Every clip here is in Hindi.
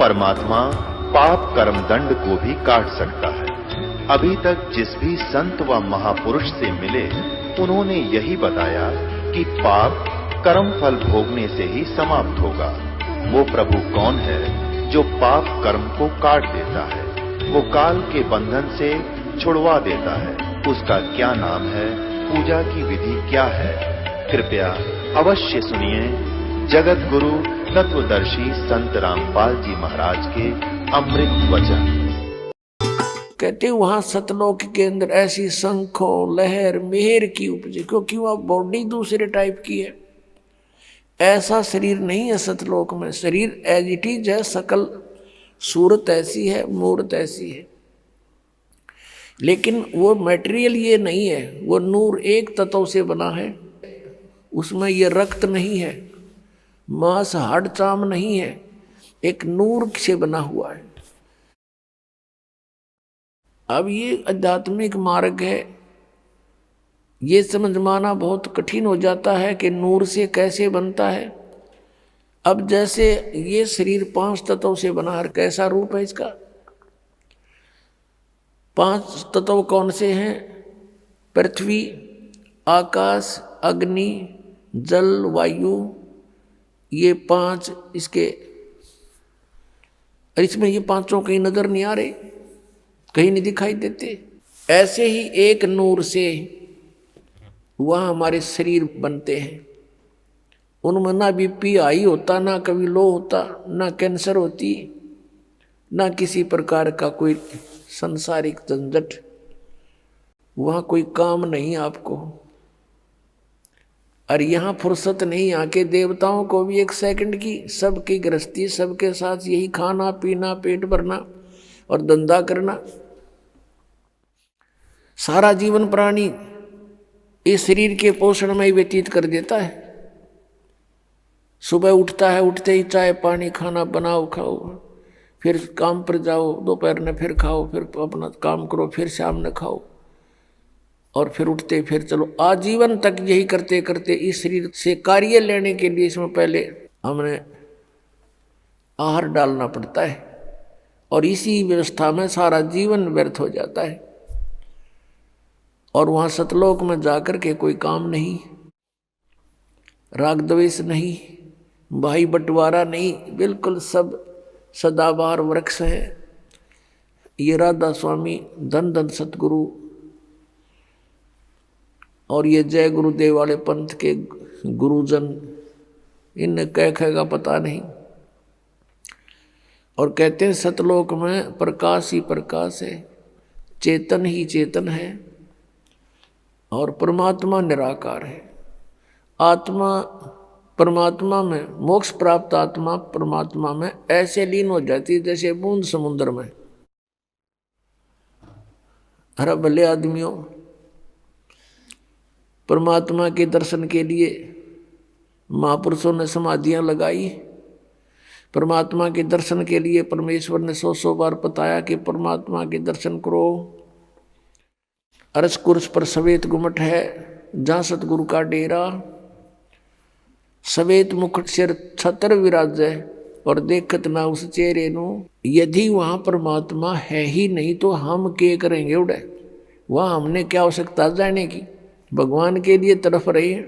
परमात्मा पाप कर्म दंड को भी काट सकता है। अभी तक जिस भी संत व महापुरुष से मिले, उन्होंने यही बताया कि पाप कर्म फल भोगने से ही समाप्त होगा। वो प्रभु कौन है जो पाप कर्म को काट देता है, वो काल के बंधन से छुड़वा देता है। उसका क्या नाम है, पूजा की विधि क्या है? कृपया अवश्य सुनिए जगत गुरु तत्वदर्शी संत रामपाल जी महाराज के अमृत वचन। कहते वहां सतलोक के अंदर ऐसी शंखों लहर मेहर की उपजे, क्योंकि वह बॉडी दूसरे टाइप की है। ऐसा शरीर नहीं है सतलोक में। शरीर एज इट इज है, सकल सूरत ऐसी है, मूर्त ऐसी है, लेकिन वो मटेरियल ये नहीं है। वो नूर एक तत्व से बना है, उसमें ये रक्त नहीं है, मांस हाड़ चाम नहीं है, एक नूर से बना हुआ है। अब ये आध्यात्मिक मार्ग है, ये समझ माना बहुत कठिन हो जाता है कि नूर से कैसे बनता है। अब जैसे ये शरीर 5 तत्वों से बना है, कैसा रूप है इसका? 5 तत्व कौन से हैं? पृथ्वी, आकाश, अग्नि, जल, वायु, ये 5 इसके। इसमें ये 5 कहीं नजर नहीं आ रहे, कहीं नहीं दिखाई देते। ऐसे ही एक नूर से वहाँ हमारे शरीर बनते हैं। उनमें ना बीपी हाई होता, ना कभी लो होता, ना कैंसर होती, ना किसी प्रकार का कोई संसारिक झंझट। वहाँ कोई काम नहीं आपको। और यहाँ फुर्सत नहीं, यहाँ के देवताओं को भी 1 सेकंड की। सबकी गृहस्थी, सबके साथ यही खाना पीना, पेट भरना और धंधा करना। सारा जीवन प्राणी इस शरीर के पोषण में ही व्यतीत कर देता है। सुबह उठता है, उठते ही चाय पानी खाना बनाओ खाओ, फिर काम पर जाओ, दोपहर में फिर खाओ, फिर अपना काम करो, फिर शाम में खाओ, और फिर उठते फिर चलो। आजीवन तक यही करते करते इस शरीर से कार्य लेने के लिए इसमें पहले हमने आहार डालना पड़ता है, और इसी व्यवस्था में सारा जीवन व्यर्थ हो जाता है। और वहाँ सतलोक में जाकर के कोई काम नहीं, राग द्वेष नहीं, भाई बंटवारा नहीं, बिल्कुल सब सदाबहार वृक्ष है। ये राधा स्वामी, धन धन सतगुरु और ये जय गुरुदेव वाले पंथ के गुरुजन, इनने क्या कहेगा पता नहीं। और कहते हैं सतलोक में प्रकाश ही प्रकाश है, चेतन ही चेतन है, और परमात्मा निराकार है। आत्मा परमात्मा में, मोक्ष प्राप्त आत्मा परमात्मा में ऐसे लीन हो जाती है जैसे बूंद समुद्र में। अरे भले आदमियों, परमात्मा के दर्शन के लिए महापुरुषों ने समाधियां लगाई। परमात्मा के दर्शन के लिए परमेश्वर ने 100 बार बताया कि परमात्मा के दर्शन करो। अरस कुर्स पर सवेत गुमट है, जहाँ सतगुरु का डेरा। सवेत मुकुट सिर छतर विराजै, और देखत ना उस चेहरे नु। यदि वहाँ परमात्मा है ही नहीं तो हम क्या करेंगे उड़े? वहाँ हमने क्या आवश्यकता जाने की? भगवान के लिए तरफ रहे हैं।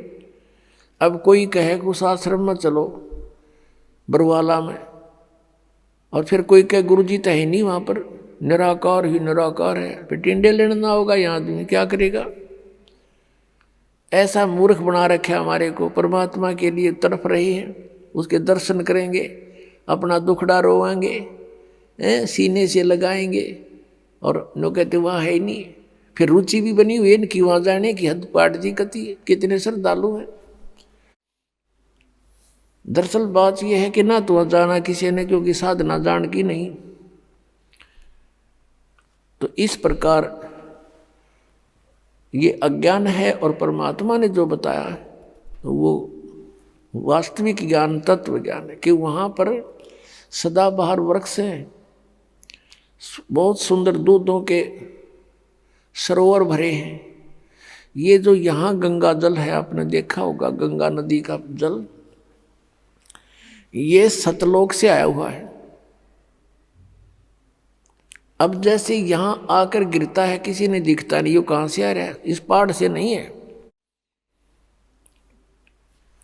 अब कोई कहे कि उस आश्रम में चलो बरवाला में, और फिर कोई कहे गुरु जी तो है नहीं वहाँ पर, निराकार ही निराकार है, फिर टिंडे लेना होगा यहाँ आदमी क्या करेगा? ऐसा मूर्ख बना रखा हमारे को। परमात्मा के लिए तरफ रहे हैं, उसके दर्शन करेंगे, अपना दुखड़ा रोवाएंगे, सीने से लगाएंगे, और नो कहते वहाँ है ही नहीं। फिर रुचि भी बनी हुई है इनकी वहाँ जाने की, हद पाट जी कती है। कितने श्रद्धालु हैं। दरअसल बात यह है कि ना तो वहाँ जाना किसी ने, क्योंकि साधना जान की नहीं। तो इस प्रकार ये अज्ञान है, और परमात्मा ने जो बताया तो वो वास्तविक ज्ञान, तत्व ज्ञान है कि वहाँ पर सदाबहार वृक्ष हैं, बहुत सुंदर दूधों के सरोवर भरे हैं। ये जो यहाँ गंगा जल है, आपने देखा होगा गंगा नदी का जल, ये सतलोक से आया हुआ है। अब जैसे यहां आकर गिरता है, किसी ने दिखता नहीं, ये कहां से आ रहा है, इस पहाड़ से नहीं है।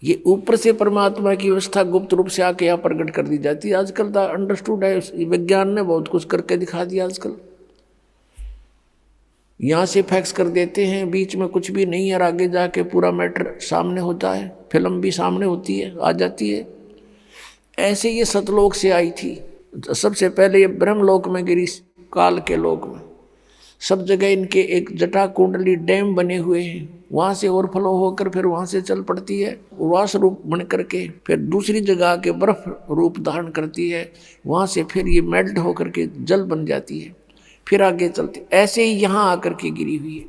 ये ऊपर से परमात्मा की व्यवस्था गुप्त रूप से आके यहाँ प्रकट कर दी जाती है। आजकल तो अंडरस्टूड है, विज्ञान ने बहुत कुछ करके दिखा दिया। आजकल यहाँ से फैक्स कर देते हैं, बीच में कुछ भी नहीं है, और आगे जाके पूरा मैटर सामने होता है, फिल्म भी सामने होती है, आ जाती है। ऐसे ये सतलोक से आई थी, सबसे पहले ये ब्रह्मलोक में गिरी, काल के लोक में। सब जगह इनके एक जटा कुंडली डैम बने हुए हैं, वहाँ से ओवरफ्लो होकर फिर वहाँ से चल पड़ती है, उर्वास रूप बन करके फिर दूसरी जगह के बर्फ रूप धारण करती है, वहाँ से फिर ये मेल्ट होकर के जल बन जाती है, फिर आगे चलती। ऐसे ही यहाँ आकर के गिरी हुई है।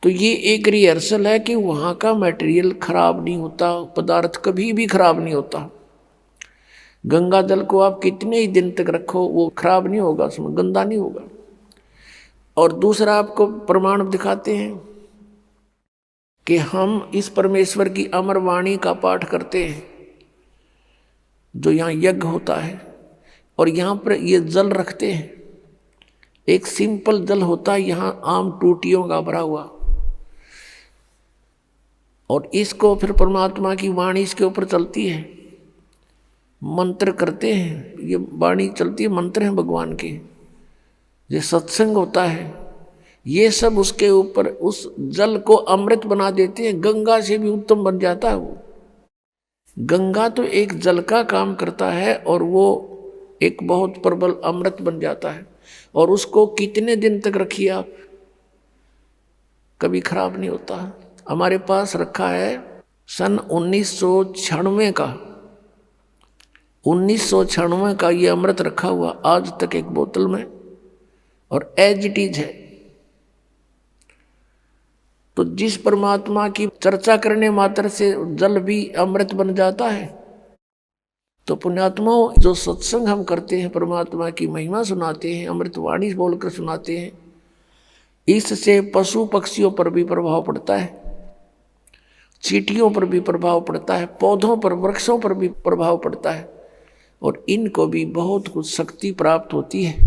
तो ये एक रिहर्सल है कि वहाँ का मटेरियल खराब नहीं होता, पदार्थ कभी भी खराब नहीं होता। गंगा जल को आप कितने ही दिन तक रखो वो खराब नहीं होगा, उसमें गंदा नहीं होगा। और दूसरा आपको प्रमाण दिखाते हैं कि हम इस परमेश्वर की अमर वाणी का पाठ करते हैं, जो यहाँ यज्ञ होता है, और यहाँ पर ये जल रखते हैं। एक सिंपल जल होता है यहाँ आम टूटियों का भरा हुआ, और इसको फिर परमात्मा की वाणी इसके ऊपर चलती है, मंत्र करते हैं, ये वाणी चलती है, मंत्र हैं भगवान के, ये सत्संग होता है, ये सब उसके ऊपर उस जल को अमृत बना देते हैं। गंगा से भी उत्तम बन जाता है वो। गंगा तो एक जल का काम करता है और वो एक बहुत प्रबल अमृत बन जाता है, और उसको कितने दिन तक रखिए आप, कभी खराब नहीं होता। हमारे पास रखा है सन 1996 का, 1996 का ये अमृत रखा हुआ आज तक एक बोतल में, और एज इट इज है। तो जिस परमात्मा की चर्चा करने मात्र से जल भी अमृत बन जाता है, तो पुण्यात्माओं जो सत्संग हम करते हैं, परमात्मा की महिमा सुनाते हैं, अमृतवाणी बोलकर सुनाते हैं, इससे पशु पक्षियों पर भी प्रभाव पड़ता है, चींटियों पर भी प्रभाव पड़ता है, पौधों पर, वृक्षों पर भी प्रभाव पड़ता है, और इनको भी बहुत कुछ शक्ति प्राप्त होती है,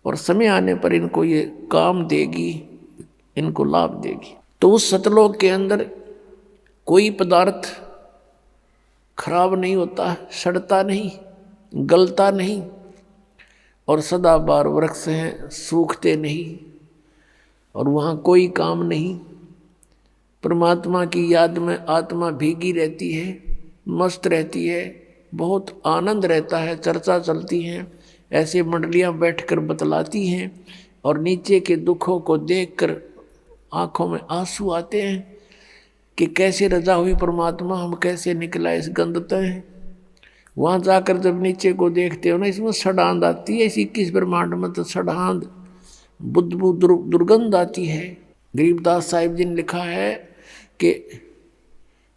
और समय आने पर इनको ये काम देगी, इनको लाभ देगी। तो उस सतलोक के अंदर कोई पदार्थ खराब नहीं होता, सड़ता नहीं, गलता नहीं, और सदाबहार वृक्ष हैं, सूखते नहीं, और वहाँ कोई काम नहीं। परमात्मा की याद में आत्मा भीगी रहती है, मस्त रहती है, बहुत आनंद रहता है, चर्चा चलती है, ऐसे मंडलियाँ बैठकर बतलाती हैं, और नीचे के दुखों को देखकर आँखों में आंसू आते हैं कि कैसे रजा हुई परमात्मा, हम कैसे निकला इस गंदते हैं। वहाँ जाकर जब नीचे को देखते हो ना, इसमें सड़ांध आती है, इस 21 ब्रह्मांड में तो सड़ांध, बुद्धबू दुर्गंध आती है। गरीबदास साहिब जी ने लिखा है कि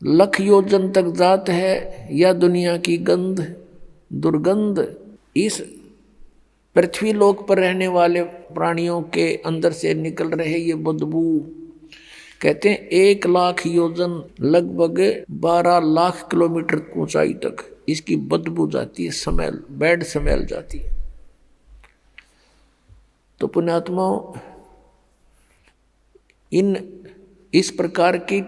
लख योजन तक जात है या दुनिया की गंध दुर्गंध। इस पृथ्वी लोक पर रहने वाले प्राणियों के अंदर से निकल रहे ये बदबू, कहते हैं 1 लाख योजन लगभग 12 लाख किलोमीटर ऊंचाई तक इसकी बदबू जाती है, स्मेल, बैड स्मेल जाती है। तो पुण्यात्माओं, इस प्रकार की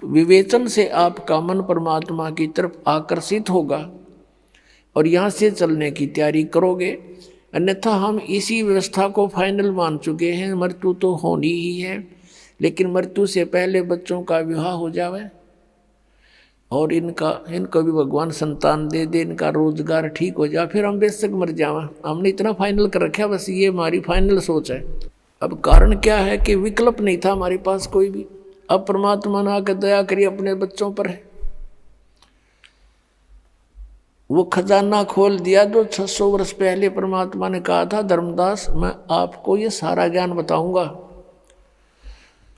विवेचन से आपका मन परमात्मा की तरफ आकर्षित होगा, और यहाँ से चलने की तैयारी करोगे। अन्यथा हम इसी व्यवस्था को फाइनल मान चुके हैं, मृत्यु तो होनी ही है, लेकिन मृत्यु से पहले बच्चों का विवाह हो जावे, और इनको भी भगवान संतान दे दे, इनका रोजगार ठीक हो जाए, फिर हम बेशक मर जावा। हमने इतना फाइनल कर रखा, बस ये हमारी फाइनल सोच है। अब कारण क्या है कि विकल्प नहीं था हमारे पास कोई भी। अब परमात्मा ने आकर दया करी अपने बच्चों पर है, वो खजाना खोल दिया जो 600 वर्ष पहले परमात्मा ने कहा था, धर्मदास मैं आपको ये सारा ज्ञान बताऊंगा,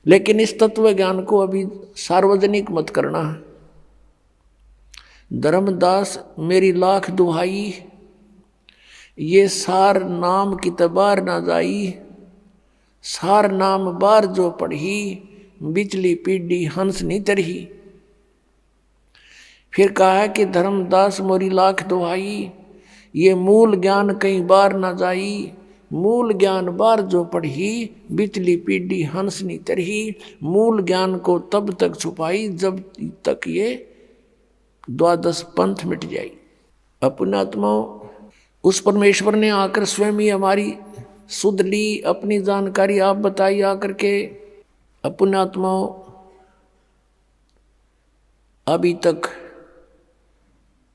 लेकिन इस तत्व ज्ञान को अभी सार्वजनिक मत करना। धर्मदास मेरी लाख दुहाई, ये सार नाम की तबार ना जाई, सार नाम बार जो पढ़ी, बिचली पीढ़ी हंस नहीं तरही। फिर कहा है कि धर्मदास मोरी लाख दुहाई, ये मूल ज्ञान कई बार न जाई, मूल ज्ञान बार जो पढ़ी, बिचली पीढ़ी हंसनी तरही। मूल ज्ञान को तब तक छुपाई जब तक ये द्वादश पंथ मिट जाए। अपने आत्माओं, उस परमेश्वर ने आकर स्वयं ही हमारी सुध ली, अपनी जानकारी आप बताई आकर के। अपने आत्माओं, अभी तक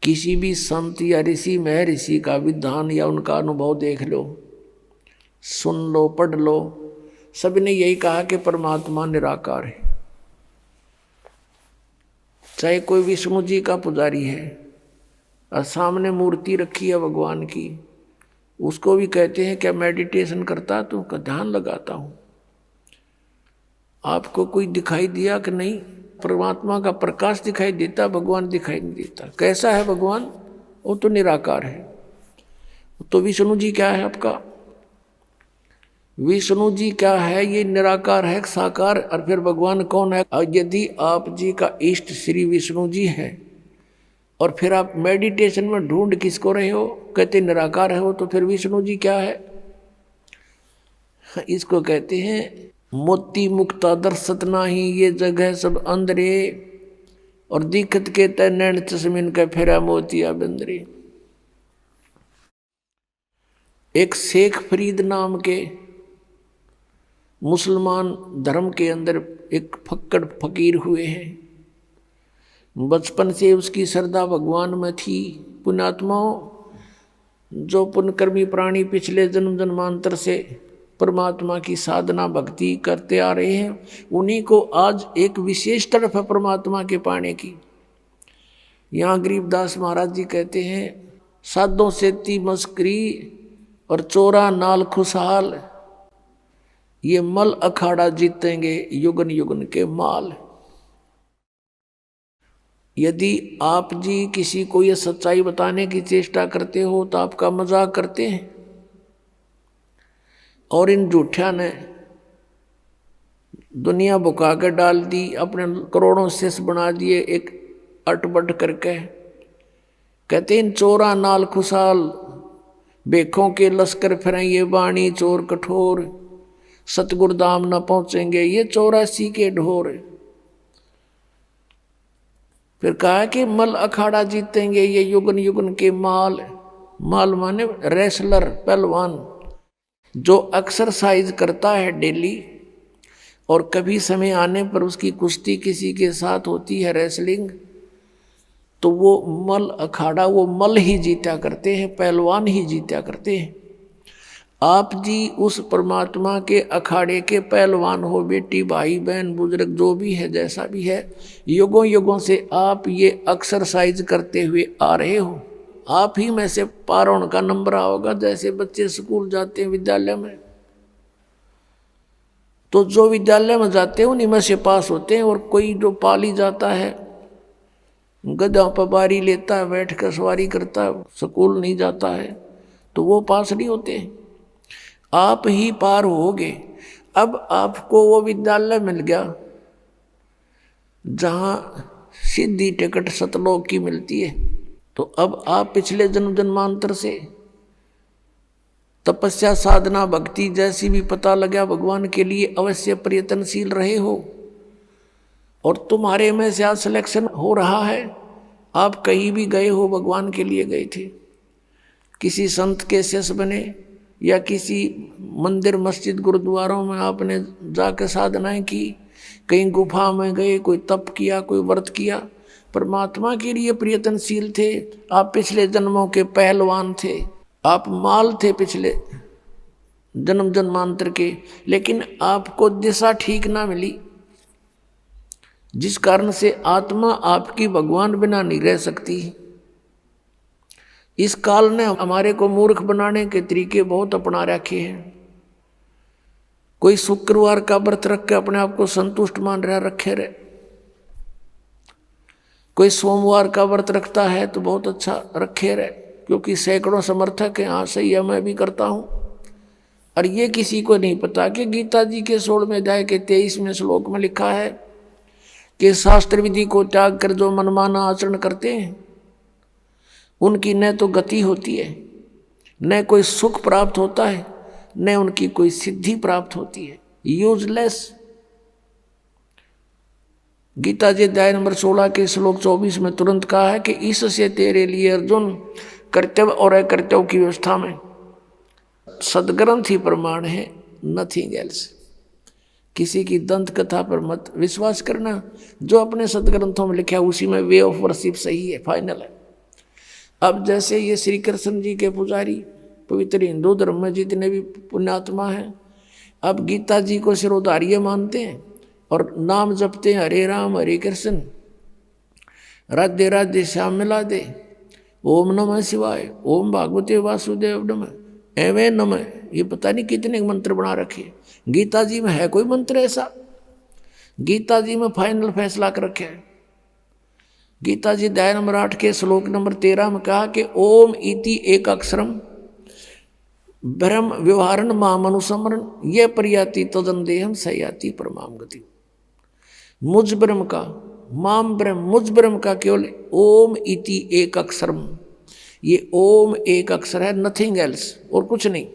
किसी भी संत या ऋषि महर्षि का विधान या उनका अनुभव देख लो, सुन लो, पढ़ लो, सभी ने यही कहा कि परमात्मा निराकार है। चाहे कोई विष्णु जी का पुजारी है और सामने मूर्ति रखी है भगवान की, उसको भी कहते हैं क्या मेडिटेशन करता, तो का ध्यान लगाता हूं। आपको कोई दिखाई दिया कि नहीं? परमात्मा का प्रकाश दिखाई देता, भगवान दिखाई नहीं देता। कैसा है भगवान? वो तो निराकार है। तो विष्णु जी क्या है आपका? विष्णु जी क्या है? ये निराकार है, साकार। और फिर भगवान कौन है? यदि आप जी का इष्ट श्री विष्णु जी है और फिर आप मेडिटेशन में ढूंढ किसको रहे हो, कहते निराकार है वो, तो फिर विष्णु जी क्या है? इसको कहते हैं मोती मुक्ता दर्शत नाही, ये जगह सब अंदरे, और दिखत के तय नैन चश्मिन का फेरा मोतिया बंदरे। एक शेख फरीद नाम के मुसलमान धर्म के अंदर एक फक्कड़ फकीर हुए हैं। बचपन से उसकी श्रद्धा भगवान में थी। पुण्यात्माओं, जो पुण्यकर्मी प्राणी पिछले जन्म जन्मांतर से परमात्मा की साधना भक्ति करते आ रहे हैं, उन्हीं को आज एक विशेष तरफ है परमात्मा के पाने की। यहाँ गरीबदास महाराज जी कहते हैं, साधों से ती मस्करी और चोरा नाल खुशहाल, ये मल अखाड़ा जीतेंगे युगन युगन के माल। यदि आप जी किसी को ये सच्चाई बताने की चेष्टा करते हो तो आपका मजाक करते हैं, और इन झूठिया ने दुनिया बुका कर डाल दी, अपने करोड़ों शिष्य बना दिए एक अटबट करके। कहते इन चोरा नाल खुशाल, बेखों के लश्कर फिरें ये बाणी चोर कठोर, सतगुरु धाम न पहुंचेंगे ये 84 के ढोर। फिर कहा कि मल अखाड़ा जीतेंगे ये युगन युगन के माल। माल माने रेसलर, पहलवान, जो एक्सरसाइज करता है डेली, और कभी समय आने पर उसकी कुश्ती किसी के साथ होती है, रेसलिंग, तो वो मल अखाड़ा, वो मल ही जीता करते हैं, पहलवान ही जीता करते हैं। आप जी उस परमात्मा के अखाड़े के पहलवान हो, बेटी भाई बहन बुजुर्ग जो भी है, जैसा भी है, युगों युगों से आप ये एक्सरसाइज करते हुए आ रहे हो। आप ही में से पार होने का नंबर आओगा। जैसे बच्चे स्कूल जाते हैं, विद्यालय में, तो जो विद्यालय में जाते हैं उन्हीं में से पास होते हैं, और कोई जो पाली जाता है, गधा पर बारी लेता है, बैठ कर सवारी करता है, स्कूल नहीं जाता है, तो वो पास नहीं होते। आप ही पार होगे। अब आपको वो विद्यालय मिल गया जहाँ सीधी टिकट सतलोक की मिलती है, तो अब आप पिछले जन्म जन्मांतर से तपस्या साधना भक्ति जैसी भी पता लगा भगवान के लिए अवश्य प्रयत्नशील रहे हो, और तुम्हारे में से आज सिलेक्शन हो रहा है। आप कहीं भी गए हो, भगवान के लिए गए थे, किसी संत के शिष्य बने, या किसी मंदिर मस्जिद गुरुद्वारों में आपने जाकर साधनाएं की, कहीं गुफा में गए, कोई तप किया, कोई व्रत किया, परमात्मा के लिए प्रयत्नशील थे। आप पिछले जन्मों के पहलवान थे, आप माल थे पिछले जन्म जन्मांतर के, लेकिन आपको दिशा ठीक ना मिली, जिस कारण से आत्मा आपकी भगवान बिना नहीं रह सकती। इस काल ने हमारे को मूर्ख बनाने के तरीके बहुत अपना रखे हैं। कोई शुक्रवार का व्रत रख के अपने आप को संतुष्ट मान रहा, रखे रहे। कोई सोमवार का व्रत रखता है तो बहुत अच्छा, रखे रहे, क्योंकि सैकड़ों समर्थक हैं, हाँ सही है मैं भी करता हूँ। और ये किसी को नहीं पता कि गीता जी के 16वें अध्याय के 23वें श्लोक में लिखा है कि शास्त्र विधि को त्याग कर जो मनमाना आचरण करते हैं उनकी न तो गति होती है न कोई सुख प्राप्त होता है, न उनकी कोई सिद्धि प्राप्त होती है, यूजलेस। गीता जी अध्याय नंबर 16 के श्लोक 24 में तुरंत कहा है कि इससे तेरे लिए अर्जुन कर्तव्य और अकर्तव्य की व्यवस्था में सदग्रंथ ही प्रमाण है, नथिंग एल्स। किसी की दंत कथा पर मत विश्वास करना, जो अपने सदग्रंथों में लिखा है उसी में वे ऑफ वर्शिप सही है, फाइनल है। अब जैसे ये श्री कृष्ण जी के पुजारी पवित्र हिंदू धर्म में जितने भी पुण्यात्मा हैं, अब गीता जी को सिरोधार्य मानते हैं और नाम जपते हैं हरे राम हरे कृष्ण, राधे राधे श्याम मिला दे, ओम नमः शिवाय, ओम भागवते वासुदेव नमः, एवं नमः, ये पता नहीं कितने मंत्र बना रखे। गीता जी में है कोई मंत्र ऐसा? गीता जी में फाइनल फैसला कर रखे है। गीता जी अध्याय नंबर 8 के श्लोक नंबर 13 में कहा कि ओम इति एक अक्षरम ब्रह्म व्यवहारण माम अनुसमरण ये प्रयाति तदंदेहम सयाति परमाम गति। मुझ ब्रह्म का, माम ब्रह्म, मुझ ब्रह्म का केवल ओम इति एक अक्षरम, ये ओम एक अक्षर है, नथिंग एल्स, और कुछ नहीं।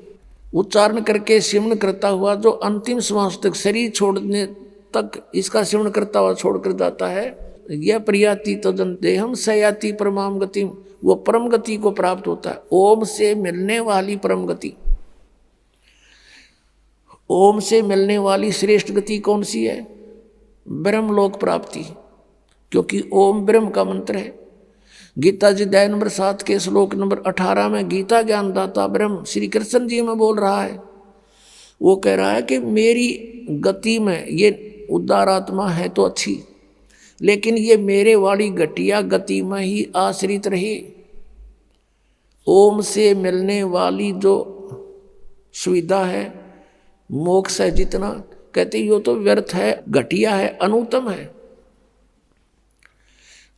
उच्चारण करके सिमरण करता हुआ जो अंतिम श्वास तक, शरीर छोड़ने तक इसका सिमरण करता हुआ छोड़कर जाता है, यह प्रयाति तदंतेहम सयाति परमाम गति, वो परम गति को प्राप्त होता है। ओम से मिलने वाली परम गति, ओम से मिलने वाली श्रेष्ठ गति कौन सी है? ब्रह्मलोक प्राप्ति, क्योंकि ओम ब्रह्म का मंत्र है। गीता जी अध्याय नंबर 7 के श्लोक नंबर 18 में गीता ज्ञानदाता ब्रह्म श्री कृष्ण जी में बोल रहा है, वो कह रहा है कि मेरी गति में ये उदार आत्मा है तो अच्छी, लेकिन ये मेरे वाली घटिया गति में ही आश्रित रहे। ओम से मिलने वाली जो सुविधा है, मोक्ष है, जितना कहते यो तो व्यर्थ है, घटिया है, अनुत्तम है।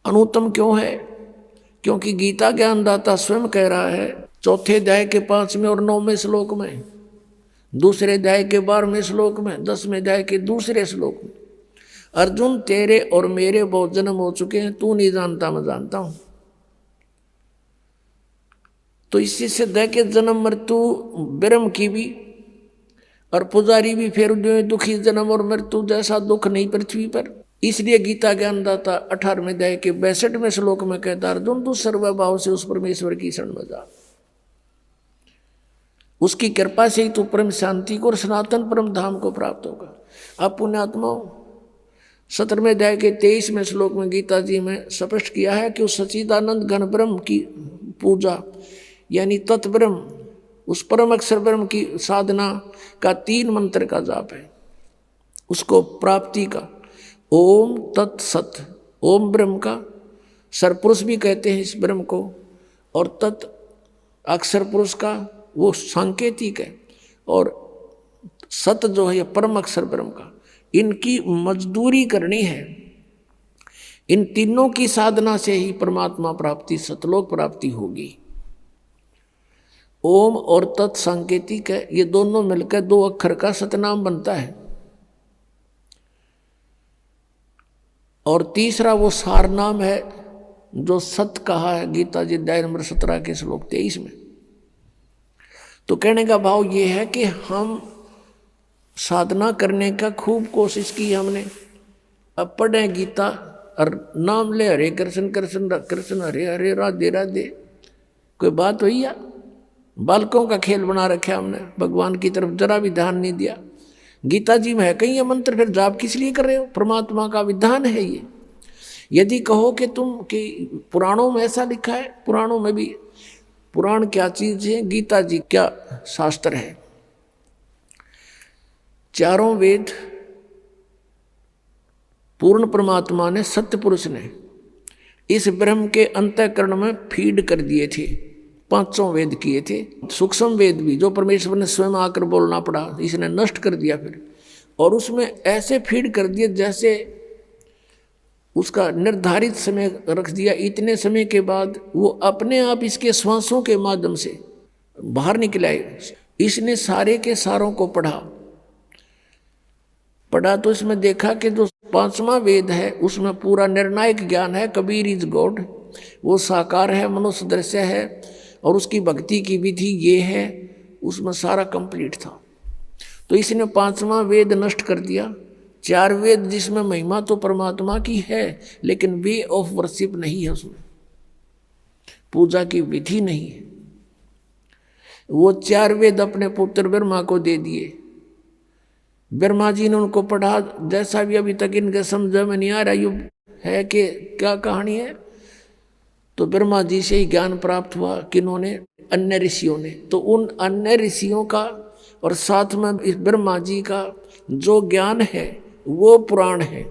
अनुत्तम क्यों है? क्योंकि गीता ज्ञानदाता स्वयं कह रहा है 4 अध्याय के 5वें और 9वें श्लोक में, 2 अध्याय के 12वें श्लोक में, 10वें अध्याय के 2 श्लोक में, अर्जुन तेरे और मेरे बहुत जन्म हो चुके हैं, तू नहीं जानता मैं जानता हूं। तो इससे सिद्ध है कि जन्म मृत्यु ब्रह्म की भी और पुजारी भी फिर दुखी, जन्म और मृत्यु जैसा दुख नहीं पृथ्वी पर। इसलिए गीता ज्ञानदाता 18वें अध्याय के 62वें श्लोक में कहता अर्जुन तू सर्वभाव से उस परमेश्वर की शरण में जा, उसकी कृपा से ही तू परम शांति को और सनातन परम धाम को प्राप्त होगा। अब पुण्यात्माओं 17वें अध्याय के 23वें श्लोक में गीता जी में स्पष्ट किया है कि उस सच्चिदानंद घन ब्रह्म की पूजा यानी तत्ब्रह्म, उस परम अक्षर ब्रह्म की साधना का 3 मंत्र का जाप है, उसको प्राप्ति का ओम तत्सत, ओम ब्रह्म का सरपुरुष भी कहते हैं इस ब्रह्म को, और तत् अक्षर पुरुष का वो सांकेतिक है, और सत जो है परम अक्षर ब्रह्म का, इनकी मजदूरी करनी है। इन तीनों की साधना से ही परमात्मा प्राप्ति, सतलोक प्राप्ति होगी। ओम और तत् सांकेतिक है, ये दोनों मिलकर 2 अक्षर का सतनाम बनता है। और तीसरा वो सार नाम है जो सत कहा है गीता जी अध्याय नंबर 17 के श्लोक 23 में। तो कहने का भाव ये है कि हम साधना करने का खूब कोशिश की हमने, अब पढ़े गीता और नाम ले हरे कृष्ण कृष्ण कृष्ण हरे हरे राधे राधे, कोई बात हुई या? बालकों का खेल बना रखा हमने, भगवान की तरफ जरा भी ध्यान नहीं दिया। गीता जी में है कहीं ये मंत्र, फिर जाप किस लिए कर रहे हो? परमात्मा का विधान है ये। यदि कहो कि तुम कि पुराणों में ऐसा लिखा है, पुराणों में भी, पुराण क्या चीज है, गीता जी क्या शास्त्र है। 4 वेद पूर्ण परमात्मा ने, सत्य पुरुष ने इस ब्रह्म के अंतःकरण में फीड कर दिए थे। 5 वेद किए थे, सूक्ष्म वेद भी जो परमेश्वर ने स्वयं आकर बोलना पड़ा, इसने नष्ट कर दिया फिर, और उसमें ऐसे फीड कर दिए जैसे उसका निर्धारित समय रख दिया। इतने समय के बाद वो अपने आप इसके श्वासों के माध्यम से बाहर निकल आए। इसने सारे के सारों को पढ़ा तो इसमें देखा कि जो 5वां वेद है उसमें पूरा निर्णायक ज्ञान है, कबीर इज गॉड, वो साकार है, मनुष्य दृश्य है, और उसकी भक्ति की विधि ये है, उसमें सारा कंप्लीट था। तो इसने 5वां वेद नष्ट कर दिया। 4 वेद जिसमें महिमा तो परमात्मा की है, लेकिन वे ऑफ वर्शिप नहीं है, उसमें पूजा की विधि नहीं है। वो 4 वेद अपने पुत्र ब्रह्मा को दे दिए। ब्रह्मा जी ने उनको पढ़ा, जैसा भी अभी तक इनके समझ में नहीं आ रहा ये है कि क्या कहानी है। तो ब्रह्मा जी से ही ज्ञान प्राप्त हुआ, किन्होंने? अन्य ऋषियों ने। तो उन अन्य ऋषियों का और साथ में इस ब्रह्मा जी का जो ज्ञान है वो पुराण है,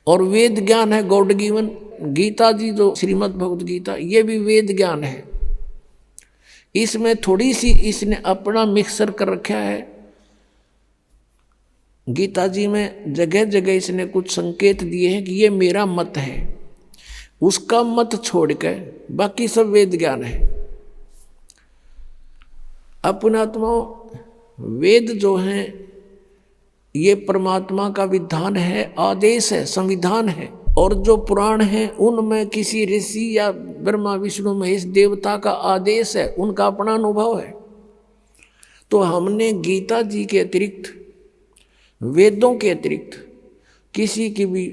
और वेद ज्ञान है गॉड गिवन। गीता जी जो श्रीमद् भगवद गीता, ये भी वेद ज्ञान है। इसमें थोड़ी सी इसने अपना मिक्सर कर रखा है। गीता जी में जगह जगह इसने कुछ संकेत दिए हैं कि ये मेरा मत है, उसका मत छोड़कर बाकी सब वेद ज्ञान है। अपनात्माओं, वेद जो हैं ये परमात्मा का विधान है, आदेश है, संविधान है। और जो पुराण हैं उनमें किसी ऋषि या ब्रह्मा विष्णु महेश देवता का आदेश है, उनका अपना अनुभव है। तो हमने गीता जी के अतिरिक्त, वेदों के अतिरिक्त किसी की भी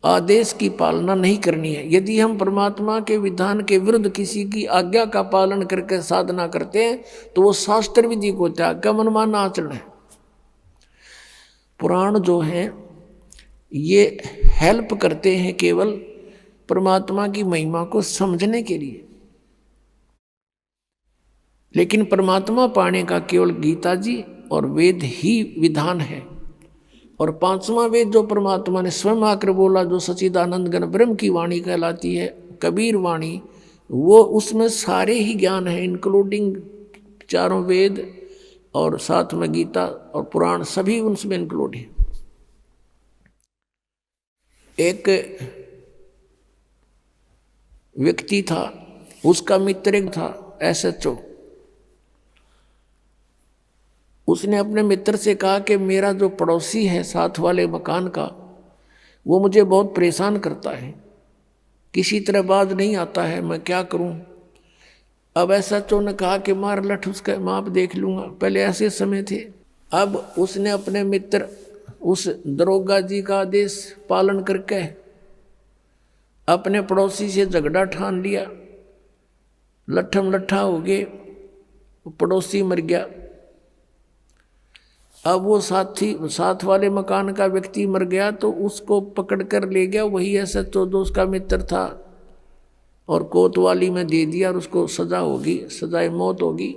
आदेश की पालना नहीं करनी है। यदि हम परमात्मा के विधान के विरुद्ध किसी की आज्ञा का पालन करके साधना करते हैं तो वो शास्त्र विधि को त्याग का मनमाना आचरण है। पुराण जो हैं ये हेल्प करते हैं केवल परमात्मा की महिमा को समझने के लिए, लेकिन परमात्मा पाने का केवल गीता जी और वेद ही विधान है। और 5वां वेद जो परमात्मा ने स्वयं आकर बोला, जो सच्चिदानंद घन ब्रह्म की वाणी कहलाती है, कबीर वाणी, वो उसमें सारे ही ज्ञान है, इंक्लूडिंग 4 वेद और साथ में गीता और पुराण, सभी उनमें इंक्लूड है। एक व्यक्ति था, उसका मित्र एक था SHO। उसने अपने मित्र से कहा कि मेरा जो पड़ोसी है साथ वाले मकान का, वो मुझे बहुत परेशान करता है, किसी तरह बाज नहीं आता है, मैं क्या करूं? अब SHO ने कहा कि मार लठ उसका, माप देख लूंगा। पहले ऐसे समय थे। अब उसने अपने मित्र उस दरोगा जी का आदेश पालन करके अपने पड़ोसी से झगड़ा ठान लिया। लट्ठम लट्ठा हो गए, पड़ोसी मर गया। अब वो साथ वाले मकान का व्यक्ति मर गया तो उसको पकड़ कर ले गया वही SHO जो उसका मित्र था, और कोतवाली में दे दिया और उसको सजा होगी, सजाए मौत होगी।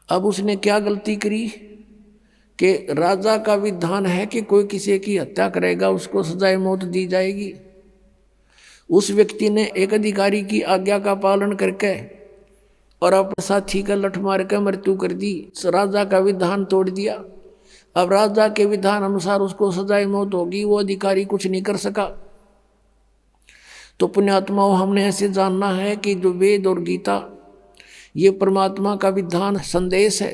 अब उसने क्या गलती करी कि राजा का विधान है कि कोई किसी की हत्या करेगा उसको सजाए मौत दी जाएगी। उस व्यक्ति ने एक अधिकारी की आज्ञा का पालन करके और अपने साथी का लठ मार कर मृत्यु कर दी, राजा का विधान तोड़ दिया। अब राजा के विधान अनुसार उसको सजाए मौत होगी, वो अधिकारी कुछ नहीं कर सका। तो पुण्यात्माओं, हमने ऐसे जानना है कि जो वेद और गीता ये परमात्मा का विधान संदेश है,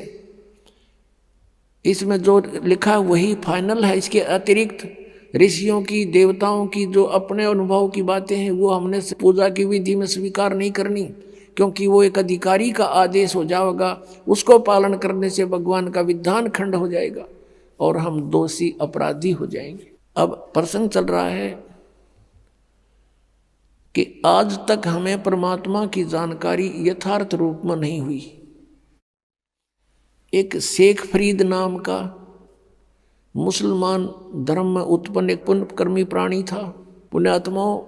इसमें जो लिखा वही फाइनल है। इसके अतिरिक्त ऋषियों की, देवताओं की जो अपने अनुभव की बातें हैं वो हमने पूजा की विधि में स्वीकार नहीं करनी, क्योंकि वो एक अधिकारी का आदेश हो जाएगा। उसको पालन करने से भगवान का विधान खंड हो जाएगा और हम दोषी अपराधी हो जाएंगे। अब प्रसंग चल रहा है कि आज तक हमें परमात्मा की जानकारी यथार्थ रूप में नहीं हुई। एक शेख फरीद नाम का मुसलमान धर्म में उत्पन्न एक पुण्यकर्मी प्राणी था। पुण्यात्माओं,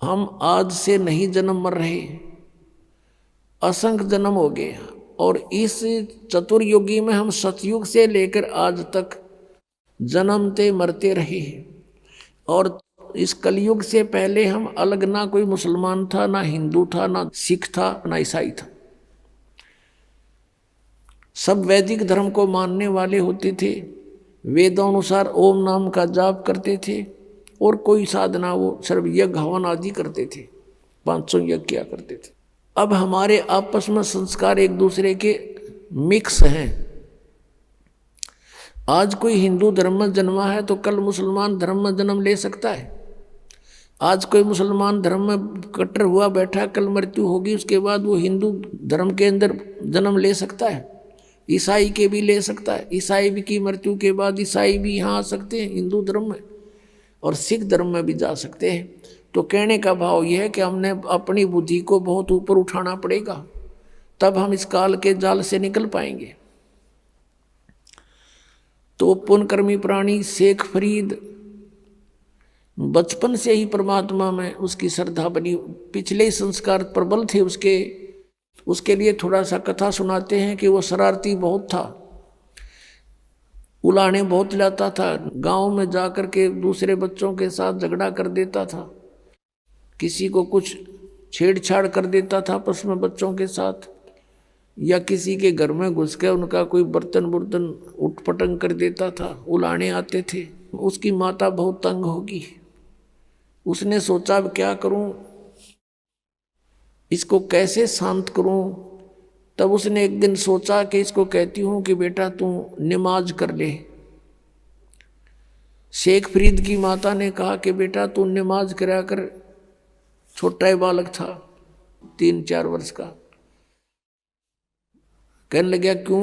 हम आज से नहीं जन्म मर रहे, असंख्य जन्म हो गए, और इस चतुर्युगी में हम सतयुग से लेकर आज तक जन्मते मरते रहे हैं। और इस कलयुग से पहले हम अलग, ना कोई मुसलमान था, ना हिंदू था, ना सिख था, ना ईसाई था। सब वैदिक धर्म को मानने वाले होते थे, वेदानुसार ओम नाम का जाप करते थे, और कोई साधना वो सर्व यज्ञ हवन आदि करते थे, 500 यज्ञ किया करते थे। अब हमारे आपस में संस्कार एक दूसरे के मिक्स हैं। आज कोई हिंदू धर्म में जन्मा है तो कल मुसलमान धर्म में जन्म ले सकता है। आज कोई मुसलमान धर्म में कट्टर हुआ बैठा, कल मृत्यु होगी, उसके बाद वो हिंदू धर्म के अंदर जन्म ले सकता है, ईसाई के भी ले सकता है। ईसाई भी की मृत्यु के बाद ईसाई भी यहाँ आ सकते हैं हिंदू धर्म में, और सिख धर्म में भी जा सकते हैं। तो कहने का भाव यह है कि हमने अपनी बुद्धि को बहुत ऊपर उठाना पड़ेगा, तब हम इस काल के जाल से निकल पाएंगे। तो पुण्यकर्मी प्राणी शेख फरीद बचपन से ही परमात्मा में उसकी श्रद्धा बनी, पिछले संस्कार प्रबल थे उसके लिए थोड़ा सा कथा सुनाते हैं कि वो शरारती बहुत था, उलाने बहुत लाता था, गांव में जाकर के दूसरे बच्चों के साथ झगड़ा कर देता था, किसी को कुछ छेड़छाड़ कर देता था आपस में बच्चों के साथ, या किसी के घर में घुस के उनका कोई बर्तन उठपटंग कर देता था, उलाने आते थे। उसकी माता बहुत तंग होगी, उसने सोचा अब क्या करूं, इसको कैसे शांत करूं। तब उसने एक दिन सोचा कि इसको कहती हूं कि बेटा तू नमाज कर ले। शेख फरीद की माता ने कहा कि बेटा तू नमाज करा कर, छोटा ही बालक था 3-4 वर्ष का। कहने लगा क्यों,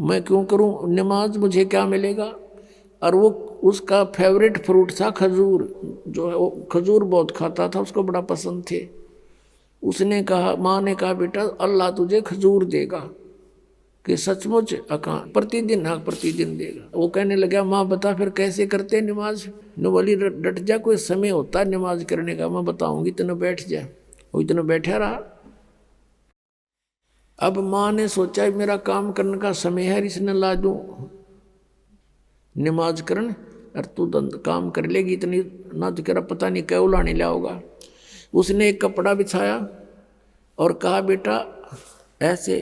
मैं क्यों करूं नमाज, मुझे क्या मिलेगा। और वो उसका फेवरेट फ्रूट था खजूर, जो है वो खजूर बहुत खाता था, उसको बड़ा पसंद थे। उसने कहा, माँ ने कहा बेटा अल्लाह तुझे खजूर देगा, कि सचमुच अका प्रतिदिन, हाँ प्रतिदिन देगा। वो कहने लगा माँ बता फिर कैसे करते नमाज। नो बोली डट जा, कोई समय होता है नमाज करने का, मैं बताऊंगी, इतना बैठ जा। वो इतना बैठा रहा। अब माँ ने सोचा मेरा काम करने का समय है, इसने ला दूं नमाज करन, और तू काम कर लेगी इतनी ना, तो कह पता नहीं क्या उलाने लाओगा। उसने एक कपड़ा बिछाया और कहा बेटा ऐसे